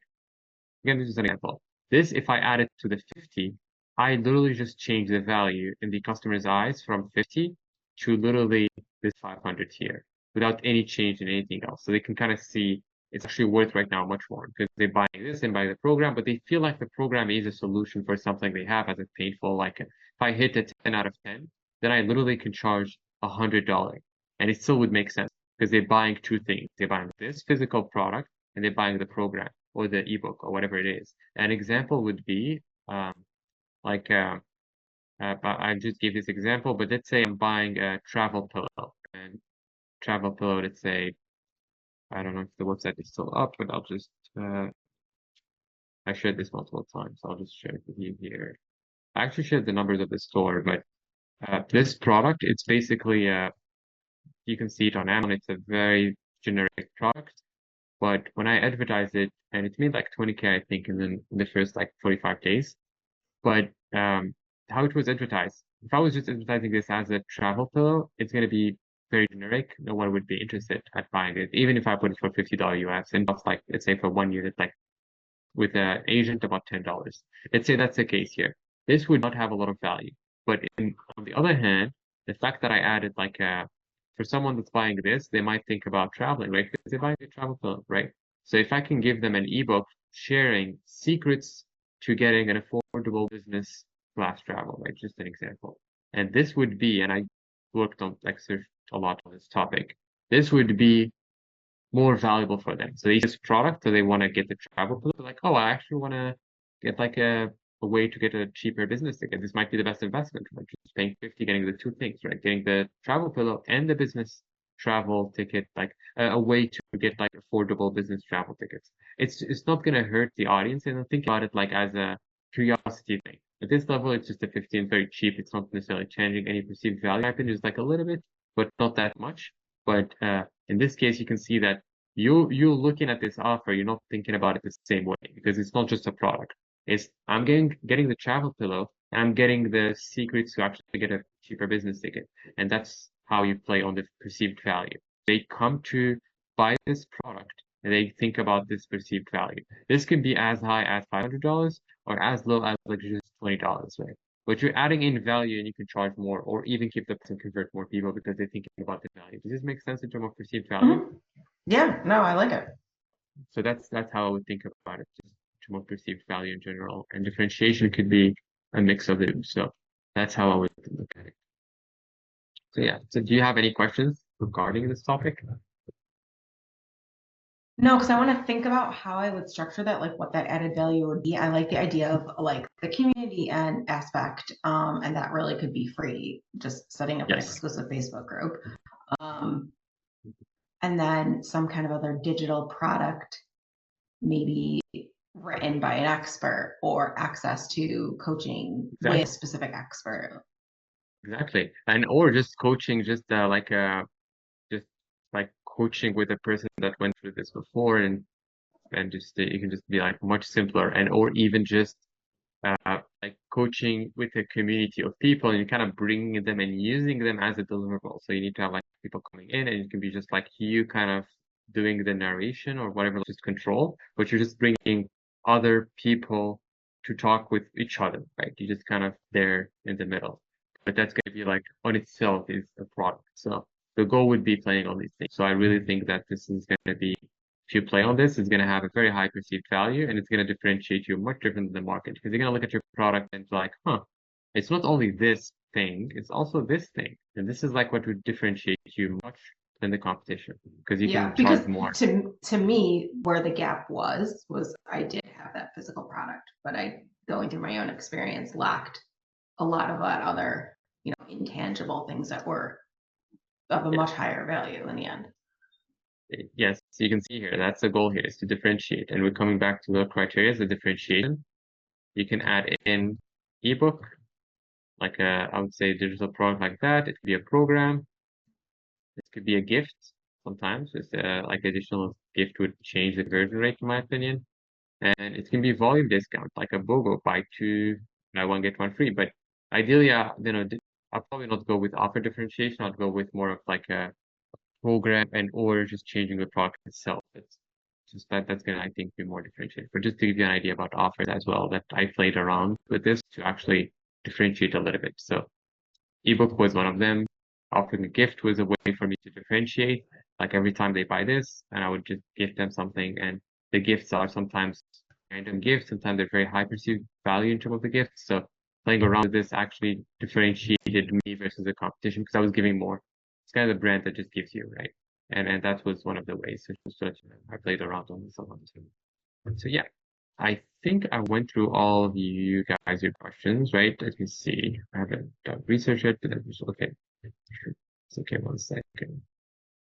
Again, this is an example. This, if I add it to the 50, I literally just change the value in the customer's eyes from 50 to literally this 500 here without any change in anything else. So they can kind of see it's actually worth right now much more because they're buying this and buying the program, but they feel like the program is a solution for something they have as a painful. Like if I hit a 10 out of 10, then I literally can charge $100 and it still would make sense because they're buying two things. They're buying this physical product and they're buying the program or the ebook or whatever it is. An example would be like I just gave this example, but let's say I'm buying a travel pillow and travel pillow, let's say, I don't know if the website is still up, but I'll just, I shared this multiple times. So I'll just share it with you here. I actually shared the numbers of the store, but this product, it's basically, you can see it on Amazon. It's a very generic product, but when I advertise it, and it's made like 20K, I think, in the first like 45 days. But how it was advertised, if I was just advertising this as a travel pillow, it's going to be very generic. No one would be interested at buying it, even if I put it for $50 US and just like, let's say for one unit, like with an agent about $10. Let's say that's the case here. This would not have a lot of value. But on the other hand, the fact that I added like for someone that's buying this, they might think about traveling, right? Because they're buying a travel pillow, right? So if I can give them an ebook sharing secrets to getting an affordable business class travel, right? Just an example. And this would be, and I worked on like searched a lot on this topic. This would be more valuable for them. So they use product, so they want to get the travel pillow. Like, oh, I actually want to get like a way to get a cheaper business ticket. This might be the best investment, right? Just paying 50, getting the two things, right? Getting the travel pillow and the business travel ticket, like a way to get like affordable business travel tickets. It's not gonna hurt the audience, and think about it like as a curiosity thing. At this level, it's just a 15, very cheap. It's not necessarily changing any perceived value. I think just like a little bit, but not that much. But in this case, you can see that you're looking at this offer, you're not thinking about it the same way because it's not just a product. It's I'm getting the travel pillow and I'm getting the secrets to actually get a cheaper business ticket. And that's how you play on the perceived value. They come to buy this product and they think about this perceived value. This can be as high as $500 or as low as like just $20, right? But you're adding in value and you can charge more or even keep the price and convert more people because they're thinking about the value. Does this make sense in terms of perceived value? Mhm. Yeah, no, I like it. So that's how I would think about it, just to more perceived value in general. And differentiation could be a mix of the two. So that's how I would look at it. So yeah. So do you have any questions regarding this topic? No, because I want to think about how I would structure that, like what that added value would be. I like the idea of like the community and aspect, and that really could be free, just setting up an Yes. exclusive Facebook group. And then some kind of other digital product, maybe written by an expert or access to coaching Exactly. with a specific expert. Exactly. And or just coaching, just like coaching with a person that went through this before and just you can just be like much simpler and or even just like coaching with a community of people and you're kind of bringing them and using them as a deliverable. So you need to have like people coming in and it can be just like you kind of doing the narration or whatever, just control, but you're just bringing other people to talk with each other, right? You're just kind of there in the middle. But that's going to be like on itself is a product. So the goal would be playing on these things. So I really think that this is going to be, if you play on this, it's going to have a very high perceived value and it's going to differentiate you much different than the market because you're going to look at your product and it's like, huh, it's not only this thing, it's also this thing. And this is like what would differentiate you much than the competition because you can charge more. To me, where the gap was I did have that physical product, but I, going through my own experience, lacked a lot of that other, intangible things that were of a much higher value in the end. Yes, so you can see here, that's the goal here is to differentiate. And we're coming back to the criteria, the differentiation. You can add in ebook, like I would say digital product like that. It could be a program. It could be a gift. Sometimes it's like additional gift would change the conversion rate, in my opinion. And it can be volume discount, like a BOGO, buy two, buy one, get one free. But ideally, I'll probably not go with offer differentiation. I'll go with more of like a program and or just changing the product itself. It's just that's gonna, I think, be more differentiated. But just to give you an idea about offers as well, that I played around with this to actually differentiate a little bit. So ebook was one of them. Offering a gift was a way for me to differentiate. Like every time they buy this, and I would just gift them something. And the gifts are sometimes random gifts, sometimes they're very high perceived value in terms of the gifts. So playing around with this actually differentiated me versus the competition because I was giving more. It's kind of the brand that just gives you, right? And that was one of the ways. So I played around on this a lot too. So yeah, I think I went through all of you guys, your questions, right? Let me see. I haven't done research yet, but that's okay. It's okay, 1 second.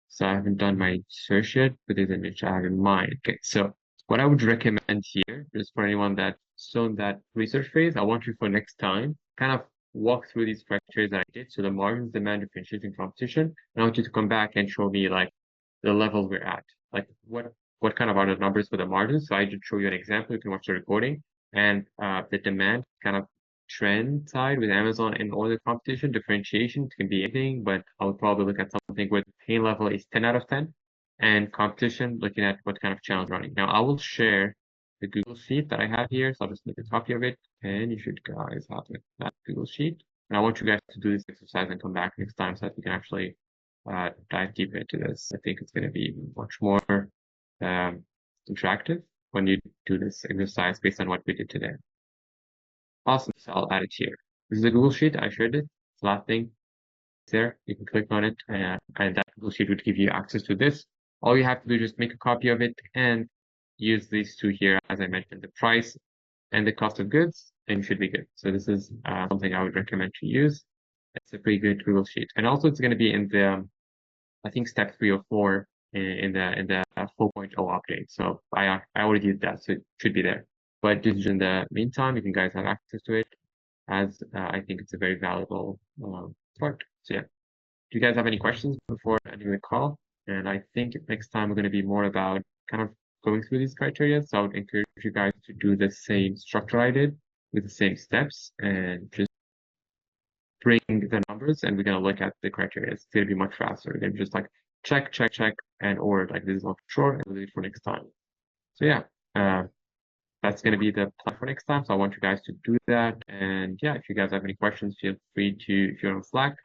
So I haven't done my search yet, but there's an image I have in mind. Okay, so what I would recommend here is for anyone that's still in that research phase, I want you for next time, kind of walk through these criteria that I did. So the margins, demand, differentiation, competition, and I want you to come back and show me like the level we're at. Like what kind of are the numbers for the margins? So I just show you an example. You can watch the recording and the demand kind of trend side with Amazon and all the competition. Differentiation can be anything, but I would probably look at something where the pain level is 10 out of 10 and competition, looking at what kind of channel running. Now I will share the Google Sheet that I have here. So I'll just make a copy of it and you should guys have that Google Sheet. And I want you guys to do this exercise and come back next time so that we can actually dive deeper into this. I think it's going to be much more interactive when you do this exercise based on what we did today. Awesome. So I'll add it here. This is a Google Sheet. I shared it. It's last thing. It's there. You can click on it, and that Google Sheet would give you access to this. All you have to do is just make a copy of it and use these two here, as I mentioned, the price and the cost of goods, and you should be good. So this is something I would recommend to use. It's a pretty good Google Sheet. And also it's going to be in the, I think, step 3 or 4 in the 4.0 update. So I already did that, so it should be there. But just in the meantime, you can guys have access to it, as I think it's a very valuable part. So yeah, do you guys have any questions before ending the call? And I think next time we're going to be more about kind of going through these criteria. So I would encourage you guys to do the same structure I did with the same steps and just bring the numbers, and we're going to look at the criteria. It's going to be much faster. We're going to just like check, and or like this is not sure, and we'll do it for next time. So yeah, that's going to be the plan for next time. So I want you guys to do that. And yeah, if you guys have any questions, feel free to, if you're on Slack,